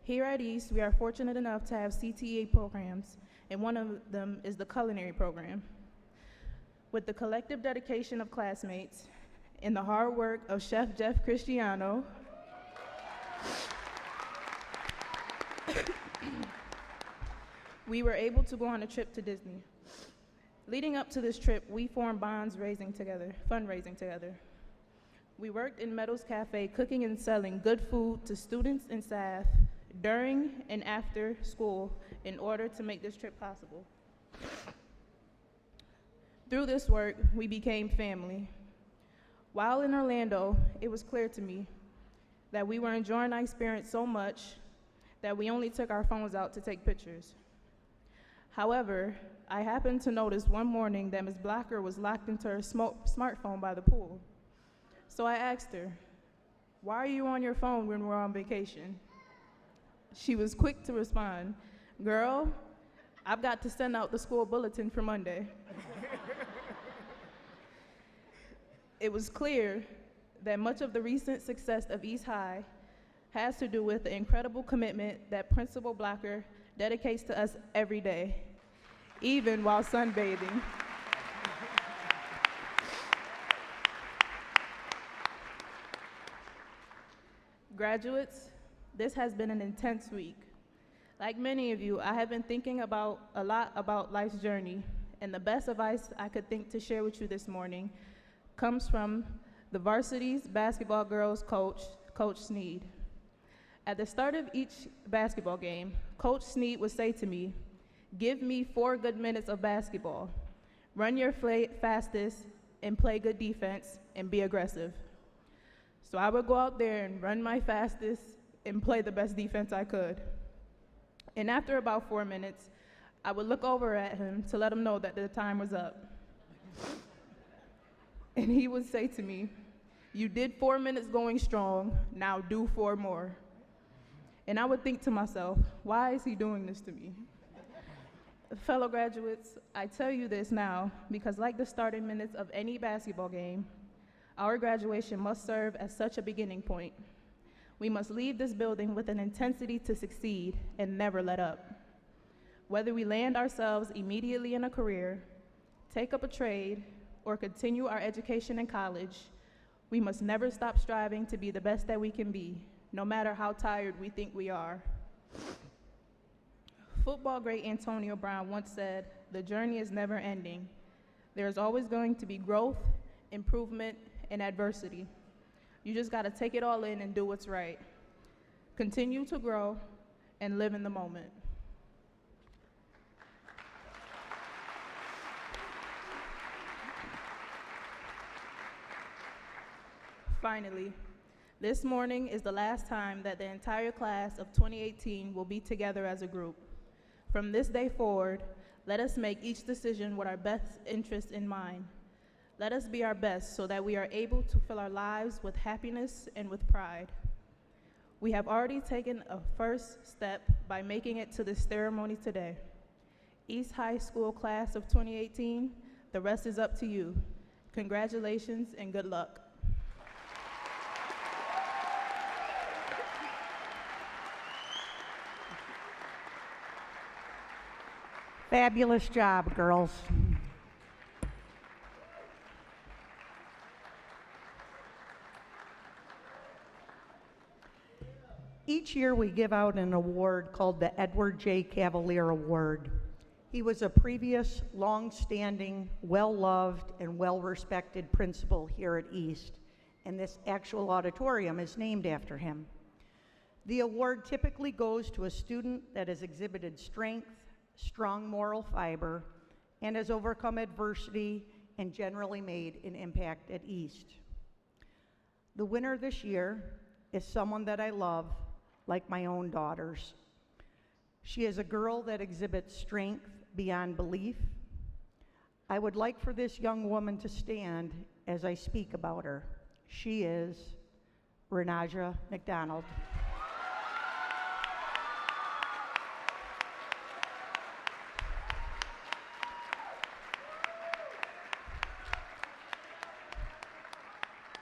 Here at East, we are fortunate enough to have CTE programs, and one of them is the culinary program. With the collective dedication of classmates and the hard work of Chef Jeff Cristiano, we were able to go on a trip to Disney. Leading up to this trip, we formed bonds fundraising together. We worked in Meadows Cafe, cooking and selling good food to students and staff during and after school in order to make this trip possible. Through this work, we became family. While in Orlando, it was clear to me that we were enjoying our experience so much that we only took our phones out to take pictures. However, I happened to notice one morning that Ms. Blocker was locked into her smartphone by the pool. So I asked her, "Why are you on your phone when we're on vacation?" She was quick to respond, "Girl, I've got to send out the school bulletin for Monday." It was clear that much of the recent success of East High has to do with the incredible commitment that Principal Blocker dedicates to us every day, even while sunbathing. Graduates, this has been an intense week. Like many of you, I have been thinking a lot about life's journey, and the best advice I could think to share with you this morning comes from the varsity's basketball girls coach, Coach Sneed. At the start of each basketball game, Coach Sneed would say to me, "Give me 4 good minutes of basketball. Run your fastest and play good defense and be aggressive." So I would go out there and run my fastest and play the best defense I could. And after about 4 minutes, I would look over at him to let him know that the time was up. And he would say to me, "You did 4 minutes going strong, now do 4 more." And I would think to myself, why is he doing this to me? Fellow graduates, I tell you this now because like the starting minutes of any basketball game, our graduation must serve as such a beginning point. We must leave this building with an intensity to succeed and never let up. Whether we land ourselves immediately in a career, take up a trade, or continue our education in college, we must never stop striving to be the best that we can be, no matter how tired we think we are. Football great Antonio Brown once said, "The journey is never ending. There is always going to be growth, improvement, and adversity. You just gotta take it all in and do what's right. Continue to grow and live in the moment." Finally, this morning is the last time that the entire class of 2018 will be together as a group. From this day forward, let us make each decision with our best interests in mind. Let us be our best so that we are able to fill our lives with happiness and with pride. We have already taken a first step by making it to this ceremony today. East High School class of 2018, the rest is up to you. Congratulations and good luck. Fabulous job, girls. Each year we give out an award called the Edward J. Cavalier Award. He was a previous, long-standing, well-loved, and well-respected principal here at East, and this actual auditorium is named after him. The award typically goes to a student that has exhibited strength, strong moral fiber, and has overcome adversity and generally made an impact at East. The winner this year is someone that I love like my own daughters. She is a girl that exhibits strength beyond belief. I would like for this young woman to stand as I speak about her. She is Renaja McDonald.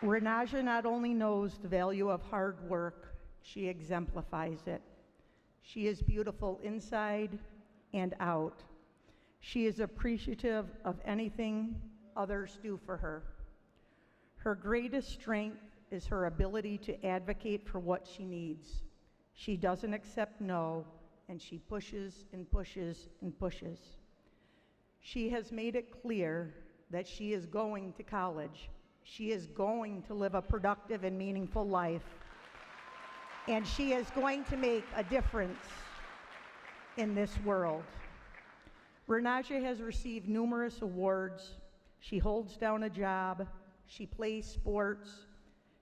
Renaja not only knows the value of hard work, she exemplifies it. She is beautiful inside and out. She is appreciative of anything others do for her. Her greatest strength is her ability to advocate for what she needs. She doesn't accept no, and she pushes and pushes and pushes. She has made it clear that she is going to college. She is going to live a productive and meaningful life. And she is going to make a difference in this world. Renaja has received numerous awards. She holds down a job. She plays sports.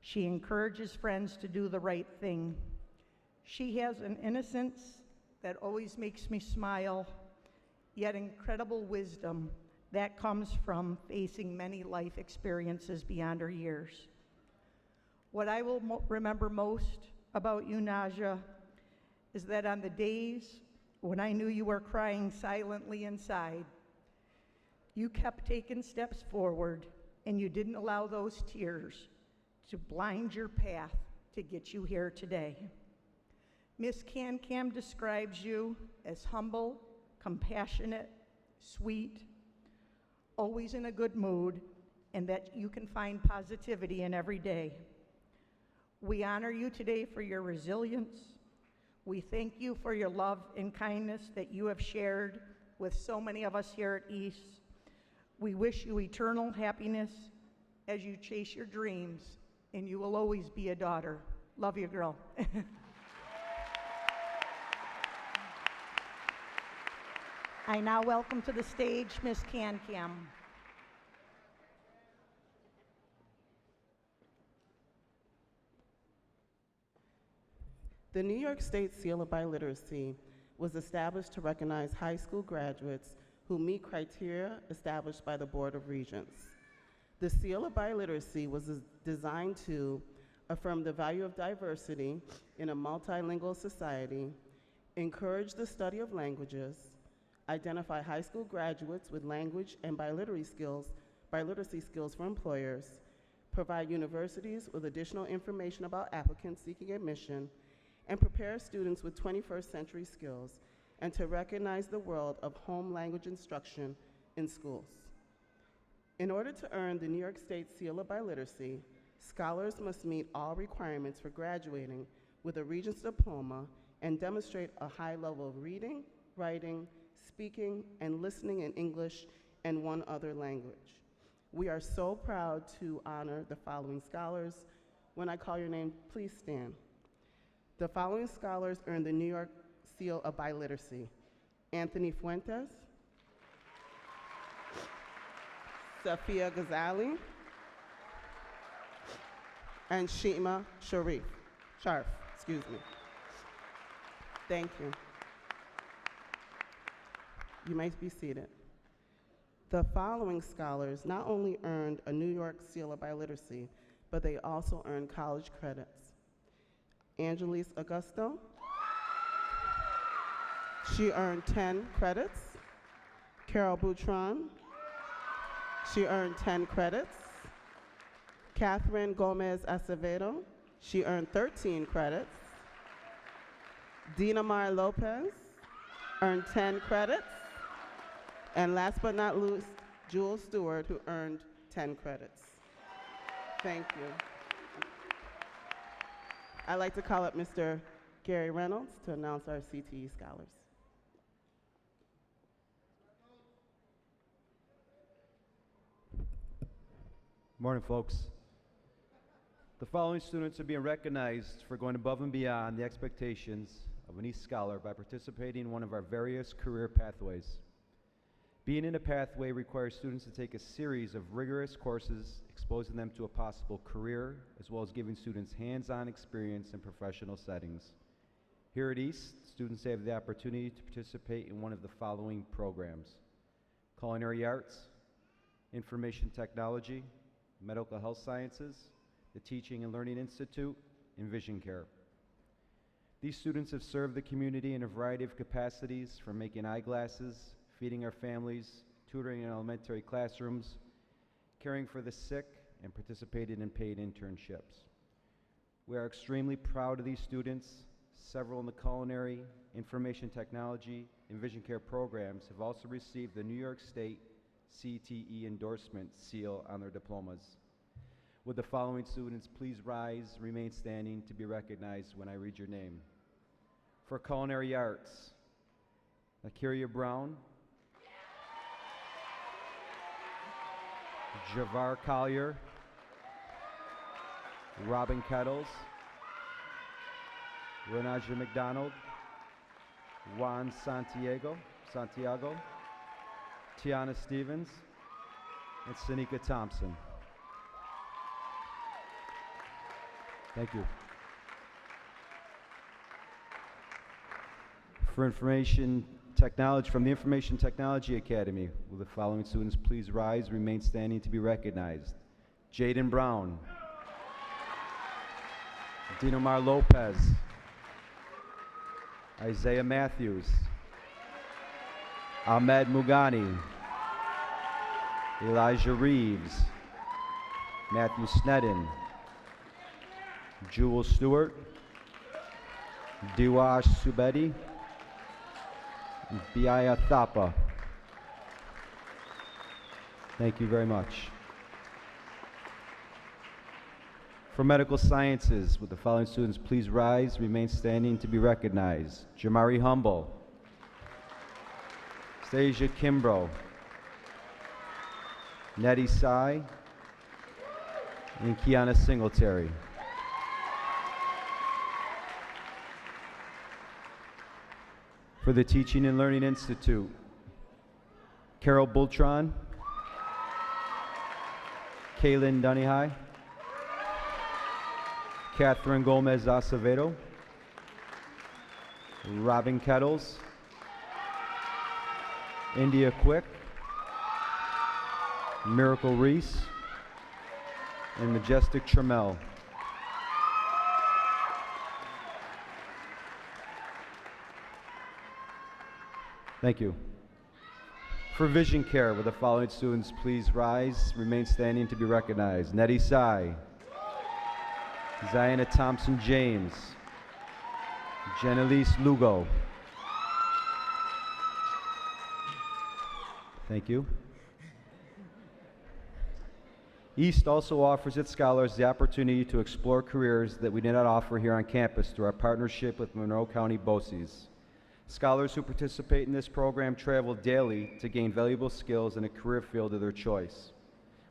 She encourages friends to do the right thing. She has an innocence that always makes me smile, yet incredible wisdom that comes from facing many life experiences beyond her years. What I will remember most about you, Naja, is that on the days when I knew you were crying silently inside, you kept taking steps forward, and you didn't allow those tears to blind your path to get you here today. Miss Can describes you as humble, compassionate, sweet, always in a good mood, and that you can find positivity in every day. We honor you today for your resilience. We thank you for your love and kindness that you have shared with so many of us here at East. We wish you eternal happiness as you chase your dreams, and you will always be a daughter. Love you, girl. I now welcome to the stage Miss Can. The New York State Seal of Biliteracy was established to recognize high school graduates who meet criteria established by the Board of Regents. The Seal of Biliteracy was designed to affirm the value of diversity in a multilingual society, encourage the study of languages, identify high school graduates with language and biliteracy skills for employers, provide universities with additional information about applicants seeking admission, and prepare students with 21st century skills, and to recognize the world of home language instruction in schools. In order to earn the New York State Seal of Biliteracy, scholars must meet all requirements for graduating with a Regents Diploma and demonstrate a high level of reading, writing, speaking, and listening in English and one other language. We are so proud to honor the following scholars. When I call your name, please stand. The following scholars earned the New York Seal of Biliteracy: Anthony Fuentes, Safia Ghazali, and Shima Sharif. Excuse me. Thank you. You may be seated. The following scholars not only earned a New York Seal of Biliteracy, but they also earned college credits. Angelise Augusto, she earned 10 credits. Carol Boutron, she earned 10 credits. Catherine Gomez Acevedo, she earned 13 credits. Dina Mar Lopez earned 10 credits. And last but not least, Jewel Stewart, who earned 10 credits. Thank you. I'd like to call up Mr. Gary Reynolds to announce our CTE scholars. Morning, folks. The following students are being recognized for going above and beyond the expectations of an East Scholar by participating in one of our various career pathways. Being in a pathway requires students to take a series of rigorous courses, exposing them to a possible career, as well as giving students hands-on experience in professional settings. Here at East, students have the opportunity to participate in one of the following programs: Culinary Arts, Information Technology, Medical Health Sciences, the Teaching and Learning Institute, and Vision Care. These students have served the community in a variety of capacities, from making eyeglasses, feeding our families, tutoring in elementary classrooms, caring for the sick, and participating in paid internships. We are extremely proud of these students. Several in the culinary, information technology, and vision care programs have also received the New York State CTE endorsement seal on their diplomas. Would the following students please rise, remain standing to be recognized when I read your name? For Culinary Arts, Akiria Brown, Javar Collier, Robin Kettles, Renaja McDonald, Juan Santiago, Tiana Stevens, and Sanika Thompson. Thank you. For information technology, from the Information Technology Academy, will the following students please rise, remain standing to be recognized? Jaden Brown, Dinomar Lopez, Isaiah Matthews, Ahmed Mugani, Elijah Reeves, Matthew Sneddon, Jewel Stewart, Diwash Subedi, Biaya Thapa. Thank you very much. For medical sciences, would the following students please rise, remain standing to be recognized? Jamari Humble, Stasia Kimbrough, Nettie Sai, and Kiana Singletary. For the Teaching and Learning Institute, Carol Bultron, Kaylin Dunihai, Catherine Gomez Acevedo, Robin Kettles, India Quick, Miracle Reese, and Majestic Trammell. Thank you. For Vision Care, will the following students please rise, remain standing to be recognized? Nettie Sai, Ziana Thompson James, Jenelise Lugo. Thank you. East also offers its scholars the opportunity to explore careers that we did not offer here on campus through our partnership with Monroe County BOCES. Scholars who participate in this program travel daily to gain valuable skills in a career field of their choice.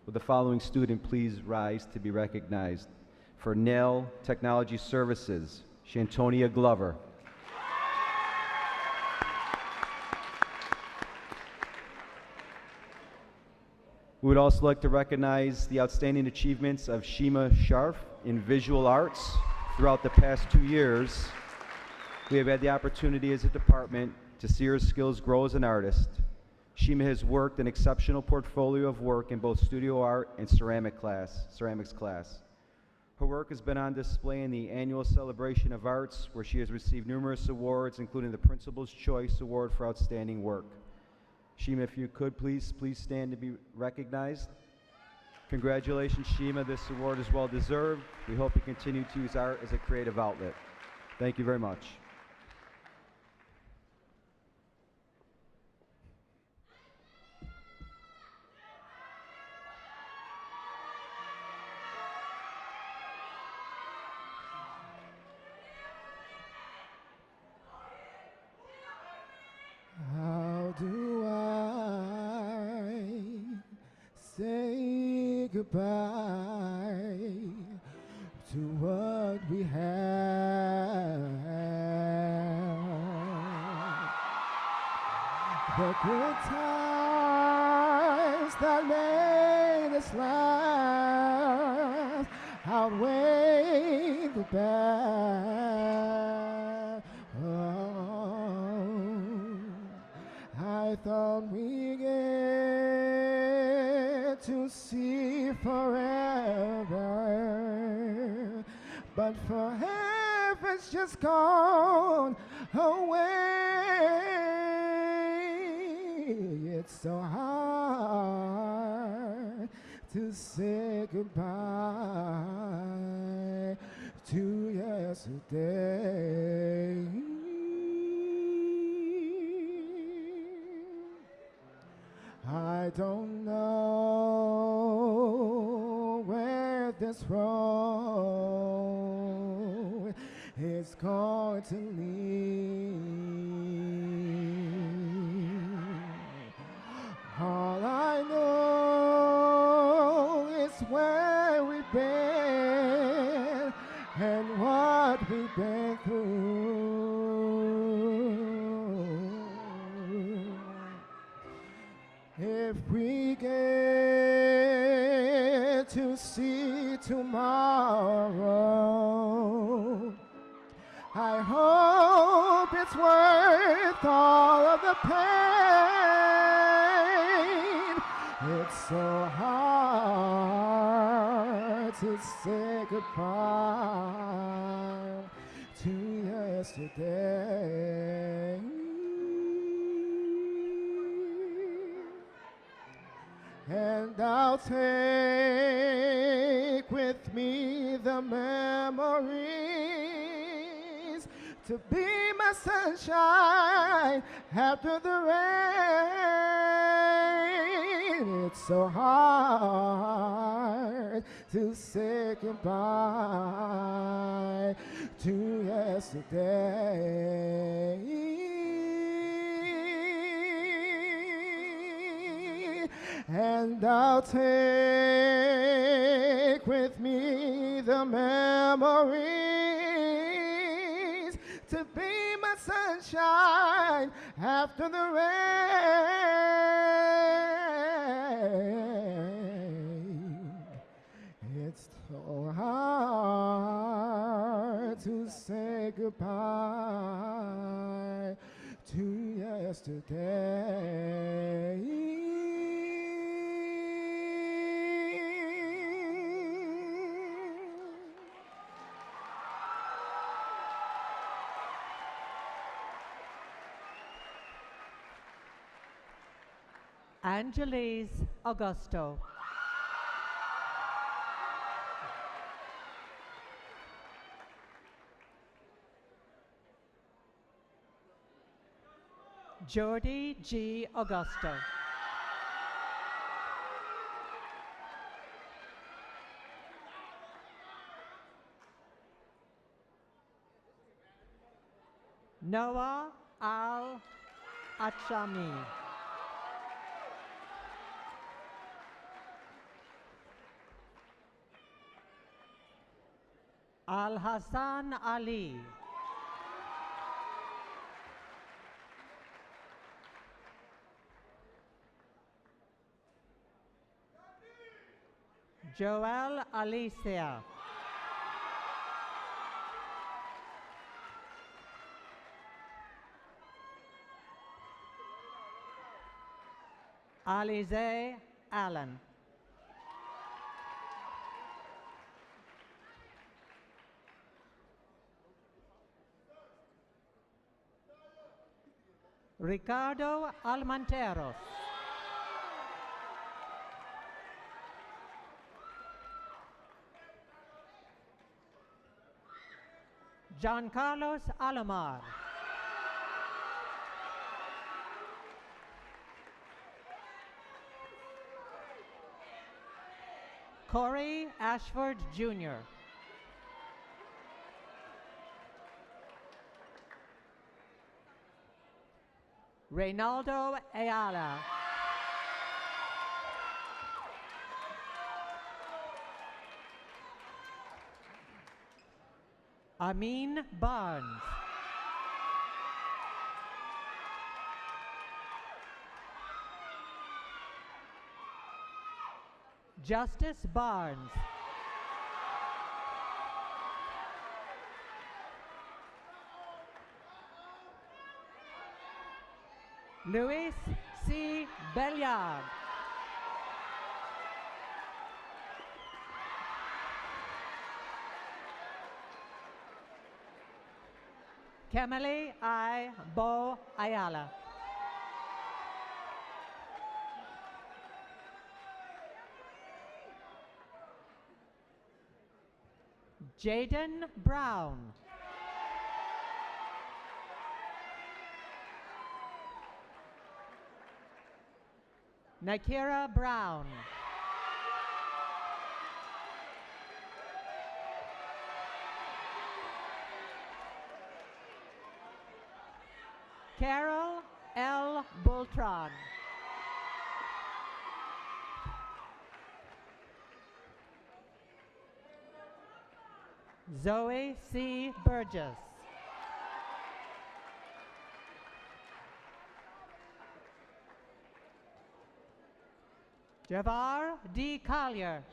Will the following student please rise to be recognized? For Nail Technology Services, Shantonia Glover. We would also like to recognize the outstanding achievements of Shima Sharf in visual arts. Throughout the past 2 years, we have had the opportunity as a department to see her skills grow as an artist. Shima has worked an exceptional portfolio of work in both studio art and ceramics class. Her work has been on display in the annual Celebration of Arts, where she has received numerous awards, including the Principal's Choice Award for Outstanding Work. Shima, if you could please stand to be recognized. Congratulations, Shima. This award is well deserved. We hope you continue to use art as a creative outlet. Thank you very much. How do I say goodbye to what we have? The good times that made us laugh outweigh the bad. Oh, I thought we get to see forever, but forever's just gone away. It's so hard to say goodbye to yesterday. I don't know where this road is going to lead. All I know is where we've been and what we've been through. If we get to see tomorrow, I hope it's worth all of the pain. It's so hard to say goodbye to yesterday. And I'll take with me the memories to be my sunshine after the rain. It's so hard to say goodbye to yesterday. And I'll take with me the memories to be my sunshine after the rain. It's so hard to say goodbye to yesterday. Angeles Augusto. Jordy G. Augusto. Noah Al-Achami. Al-Hassan Ali. Joel Alicia. Alize Allen. Ricardo Almanteros. John Carlos Alomar. Corey Ashford Jr. Reynaldo Ayala. Amin Barnes. Justice Barnes. Luis C. Belliard. Kemily I. Bo Ayala. Jaden Brown. Nakira Brown. Carol L. Bultron. Zoe C. Burgess. Javar D. Collier.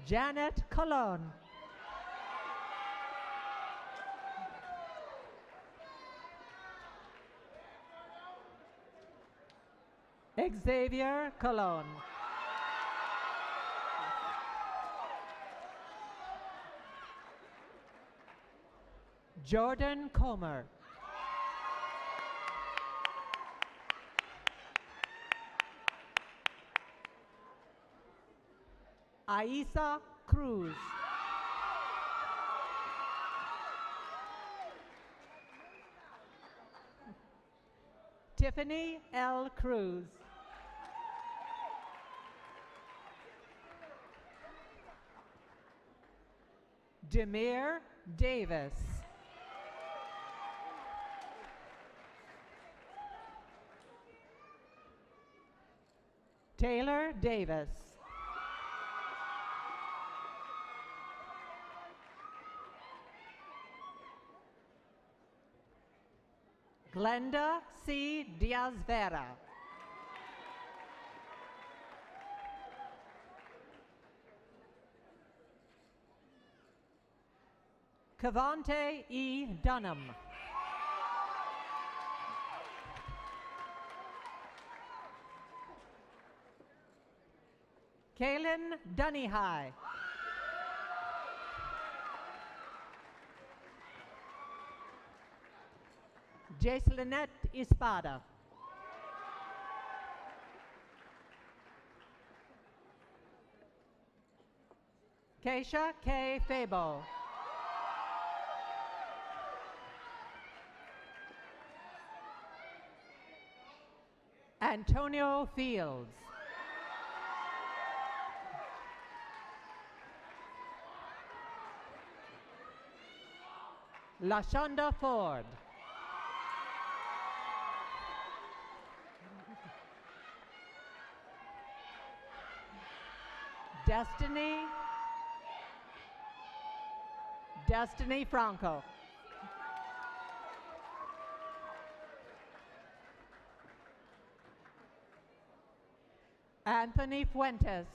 Janet Colon. Xavier Colon. Jordan Comer. Aisa Cruz. Tiffany L. Cruz. Demir Davis. Taylor Davis. Glenda C. Diaz Vera. Cavante E. Dunham. Kaylin Dunnyhigh. Jacelinette Espada. Keisha K. Fabo. Antonio Fields. LaShonda Ford. Destiny Franco. Anthony Fuentes.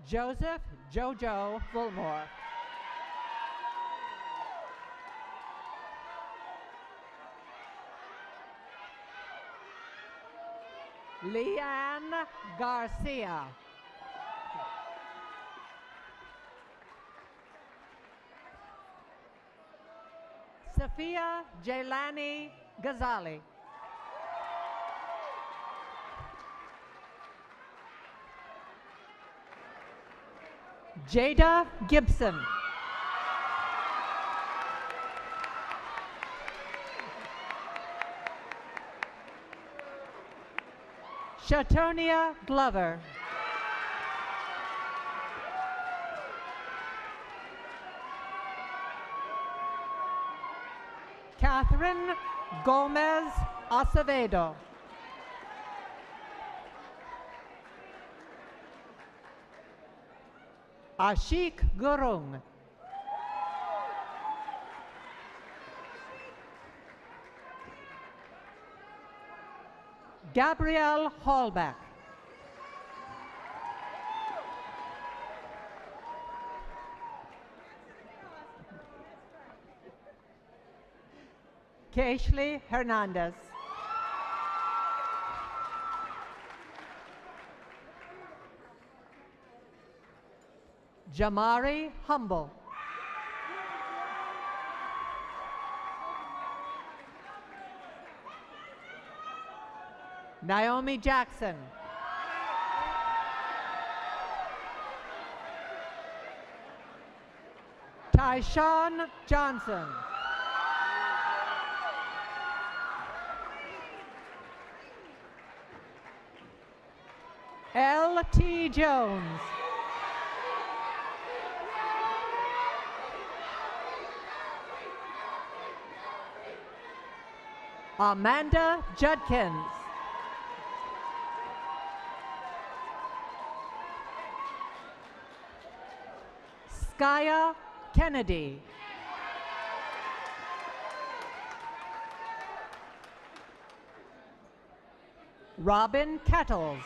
Joseph Jojo Fulmore. Leanne Garcia. Sophia Jailani Ghazali. Jada Gibson. Shatonia Glover. Catherine Gomez Acevedo. Ashik Gurung. Gabrielle Hallback. Keishley Hernandez. Jamari Humble. Naomi Jackson. Tyshawn Johnson. L.T. Jones. Amanda Judkins. Skya Kennedy. Robin Kettles.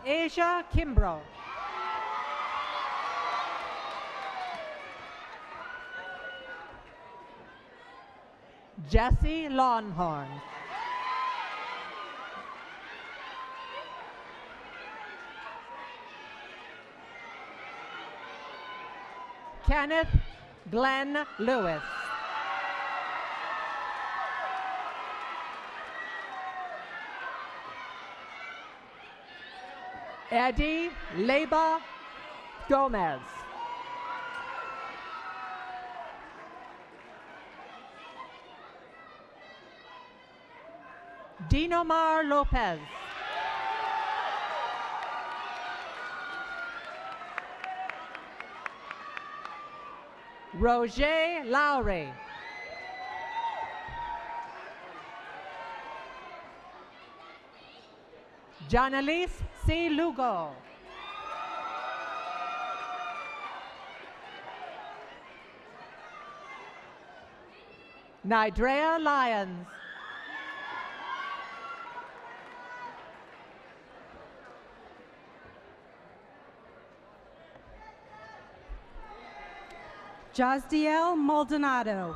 Asia Kimbrough. Jesse Longhorn. Kenneth Glenn Lewis. Eddie Leba Gomez. Dinomar Lopez. Roger Lowry. Janelise C. Lugo. Nidrea Lyons. Jazdiel Maldonado.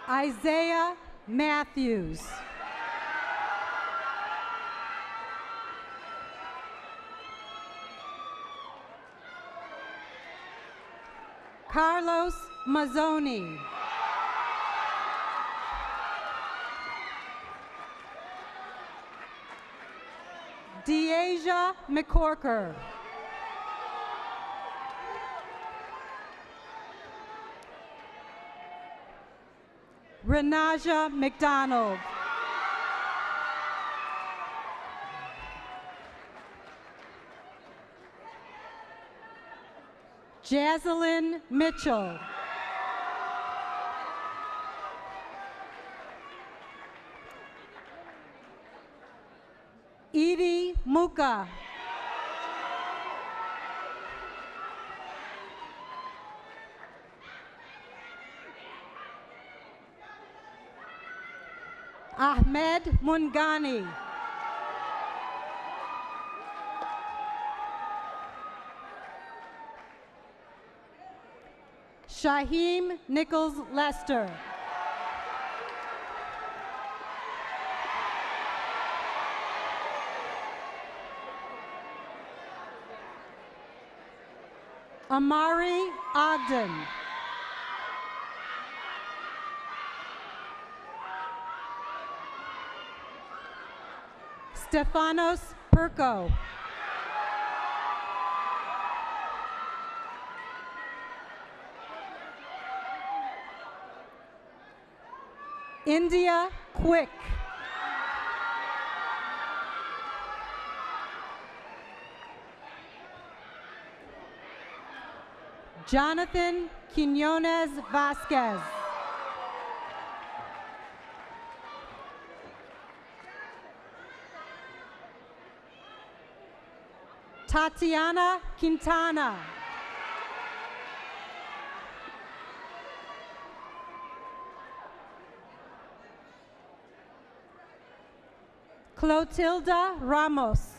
Isaiah Matthews. Carlos Mazzoni. Deasia McCorker. Renaja McDonald. Jazelyn Mitchell. Edie Muka. Ahmed Mungani. Shaheem Nichols Lester. Amari Ogden. Stefanos Perko. India Quick. Jonathan Quinones Vasquez. Tatiana Quintana. Clotilda Ramos.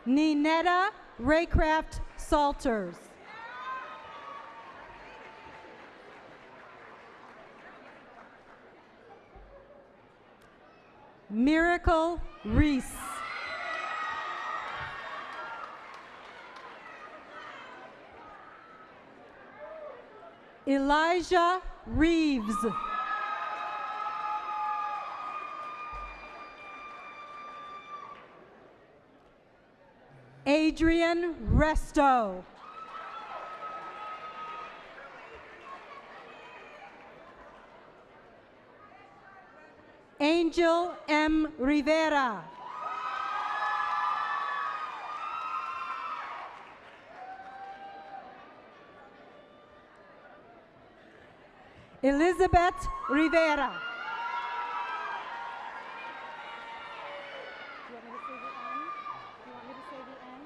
Ninetta Raycraft Salters. Miracle Reese. Elijah Reeves. Adrian Resto. Angel M. Rivera. Elizabeth Rivera. Do you want me to say the N? Do you want me to say the N?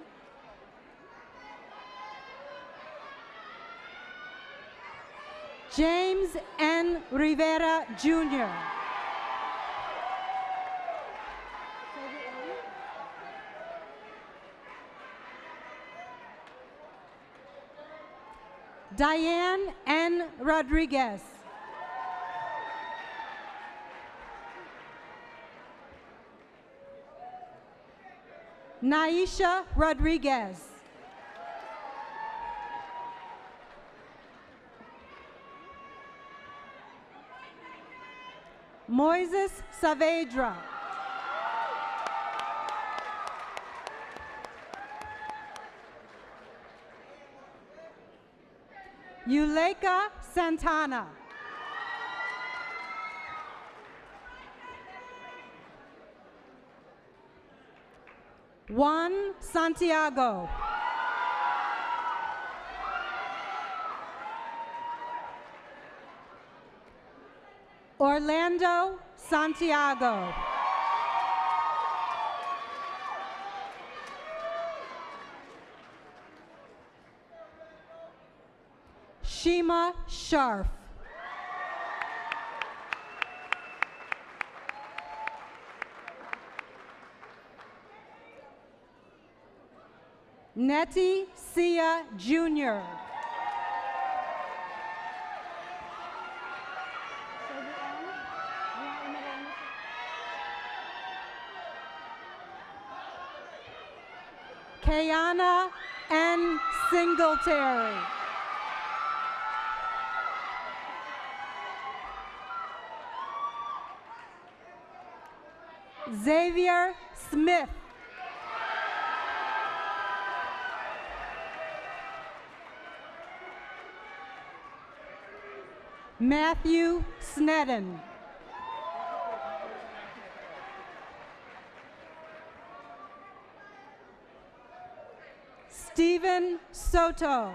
James N. Rivera Jr. Diane N. Rodriguez. Naisha Rodriguez. Moises Saavedra. Yuleka Santana. Juan Santiago. Orlando Santiago. Shima Sharf. Nettie Sia Jr. Kayana N. Singletary. Xavier Smith. Matthew Snedden. Stephen Soto.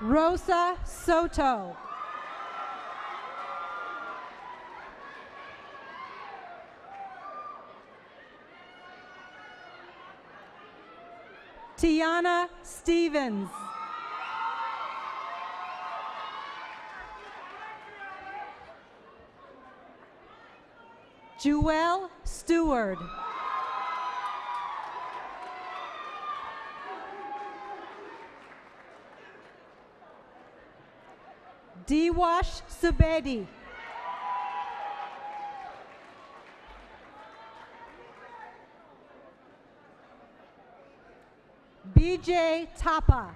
Rosa Soto. Tiana Stevens. Jewel Stewart. Diwash Subedi. BJ Tapa.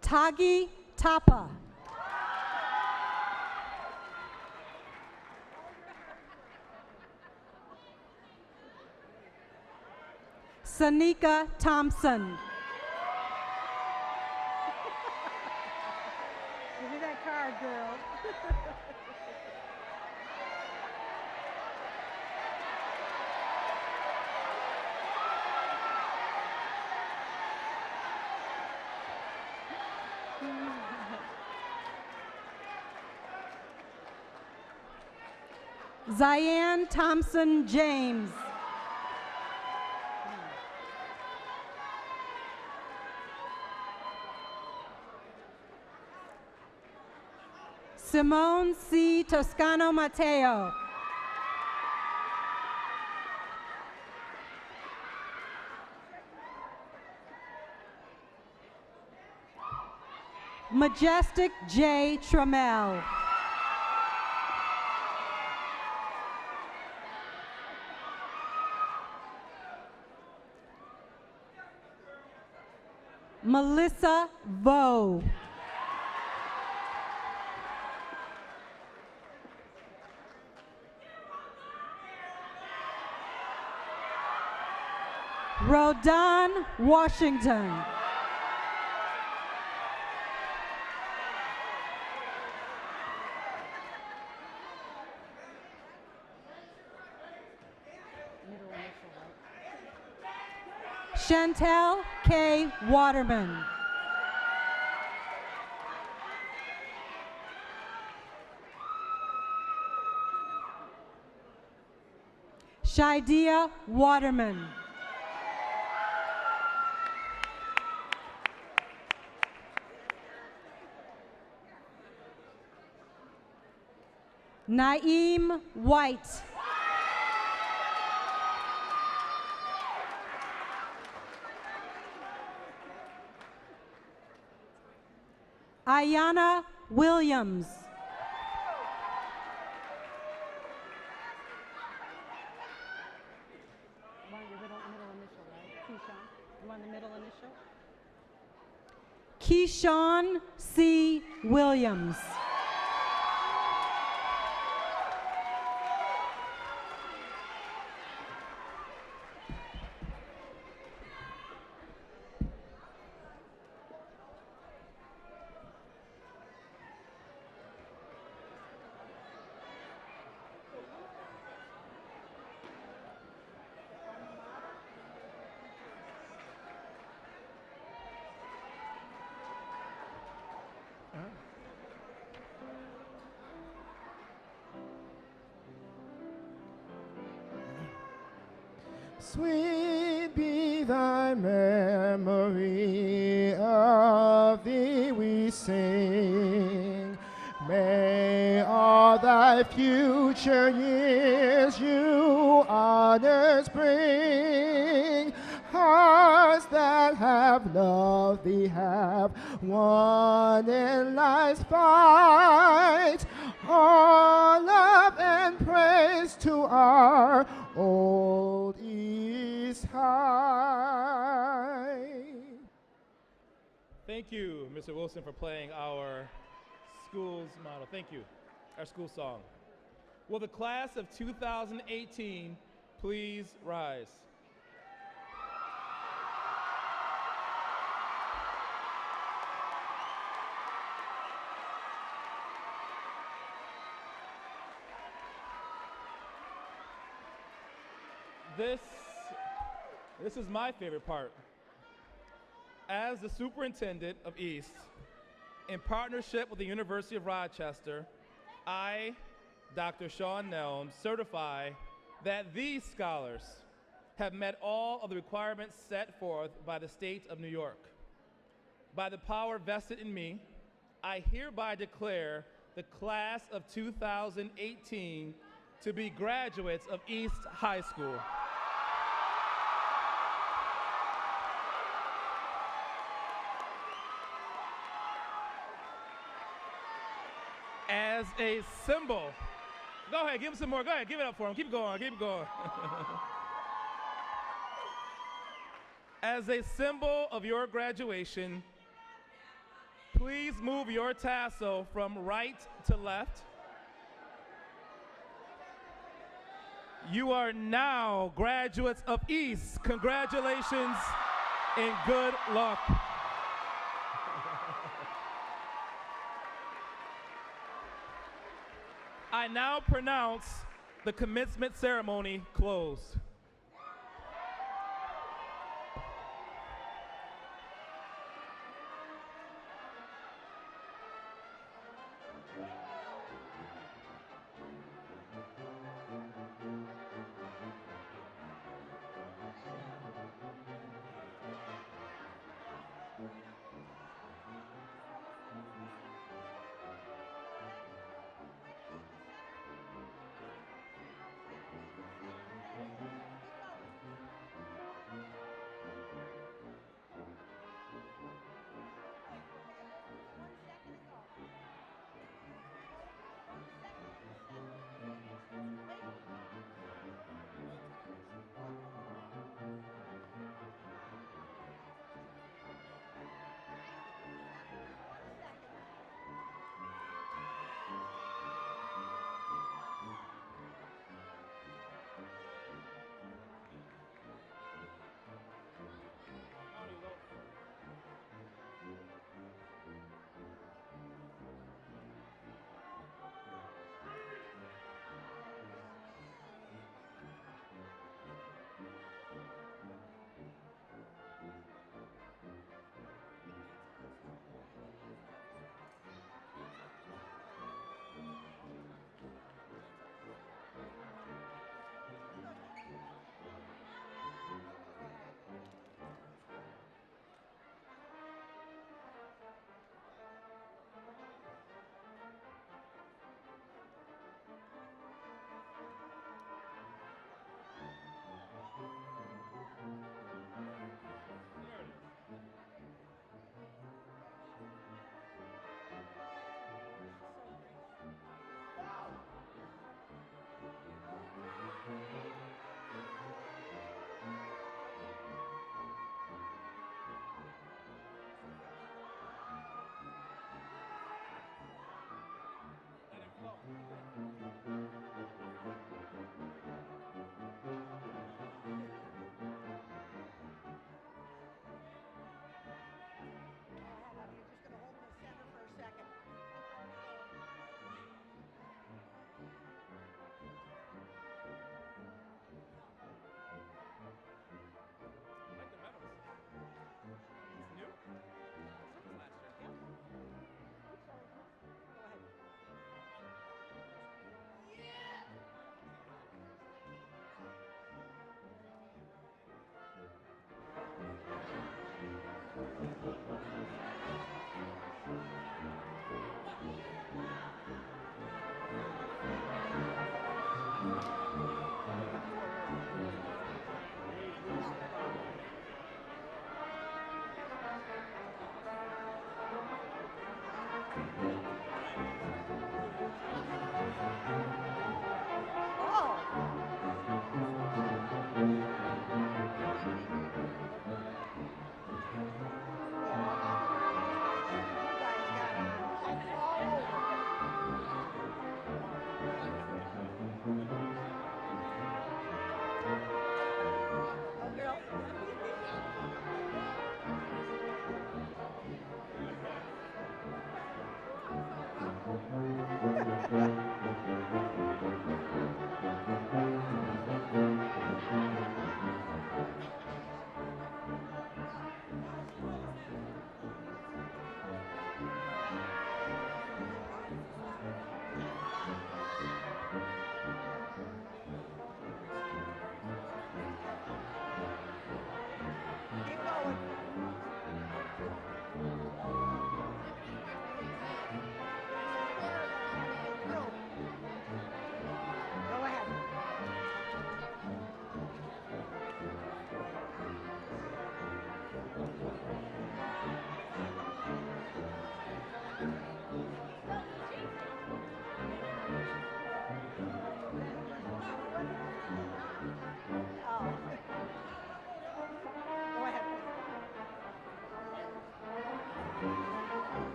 Tagi Tapa. Sanika Thompson. Give me that card, girl. Ziane Thompson James. Simone C. Toscano Mateo. Majestic J. Trammell. Melissa Vo. Rodan Washington. Chantel K. Waterman. Shaidia Waterman. Naeem White. Ayana Williams. You want your middle initial, right? Keyshawn? You want the middle initial? Keyshawn C. Williams. Sweet be thy memory, of thee we sing. May all thy future years you honors bring. Hearts that have loved thee have won in life's fight. All love and praise to our old East High. Thank you, Mr. Wilson, for playing our school's model. Thank you. Our school song. Will the class of 2018 please rise? This is my favorite part. As the superintendent of East, in partnership with the University of Rochester, I, Dr. Sean Nelms, certify that these scholars have met all of the requirements set forth by the state of New York. By the power vested in me, I hereby declare the class of 2018 to be graduates of East High School. As a symbol, go ahead, give him some more. Go ahead, give it up for him. Keep going, keep going. As a symbol of your graduation, please move your tassel from right to left. You are now graduates of East. Congratulations and good luck. I now pronounce the commencement ceremony closed.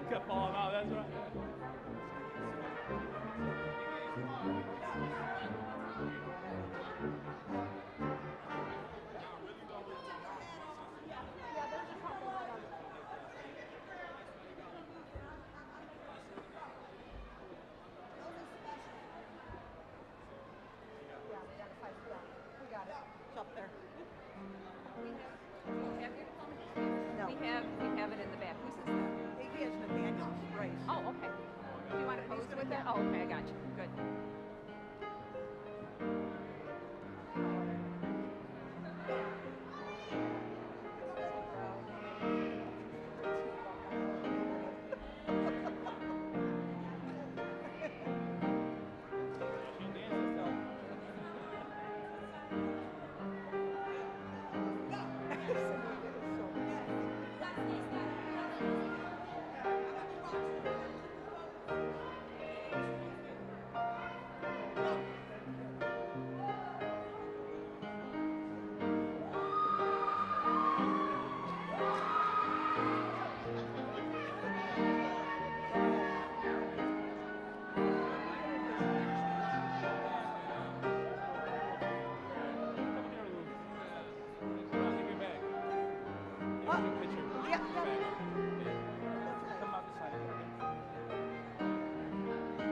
Kept falling out, that's right. We got it. It's up there. No. We have it in the back. Who's this? He has Nathaniel's race. Oh, okay. Do you want to pose with it? Oh, okay, I got you. Good.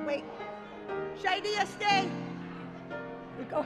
Wait. Shadiya, stay. Go.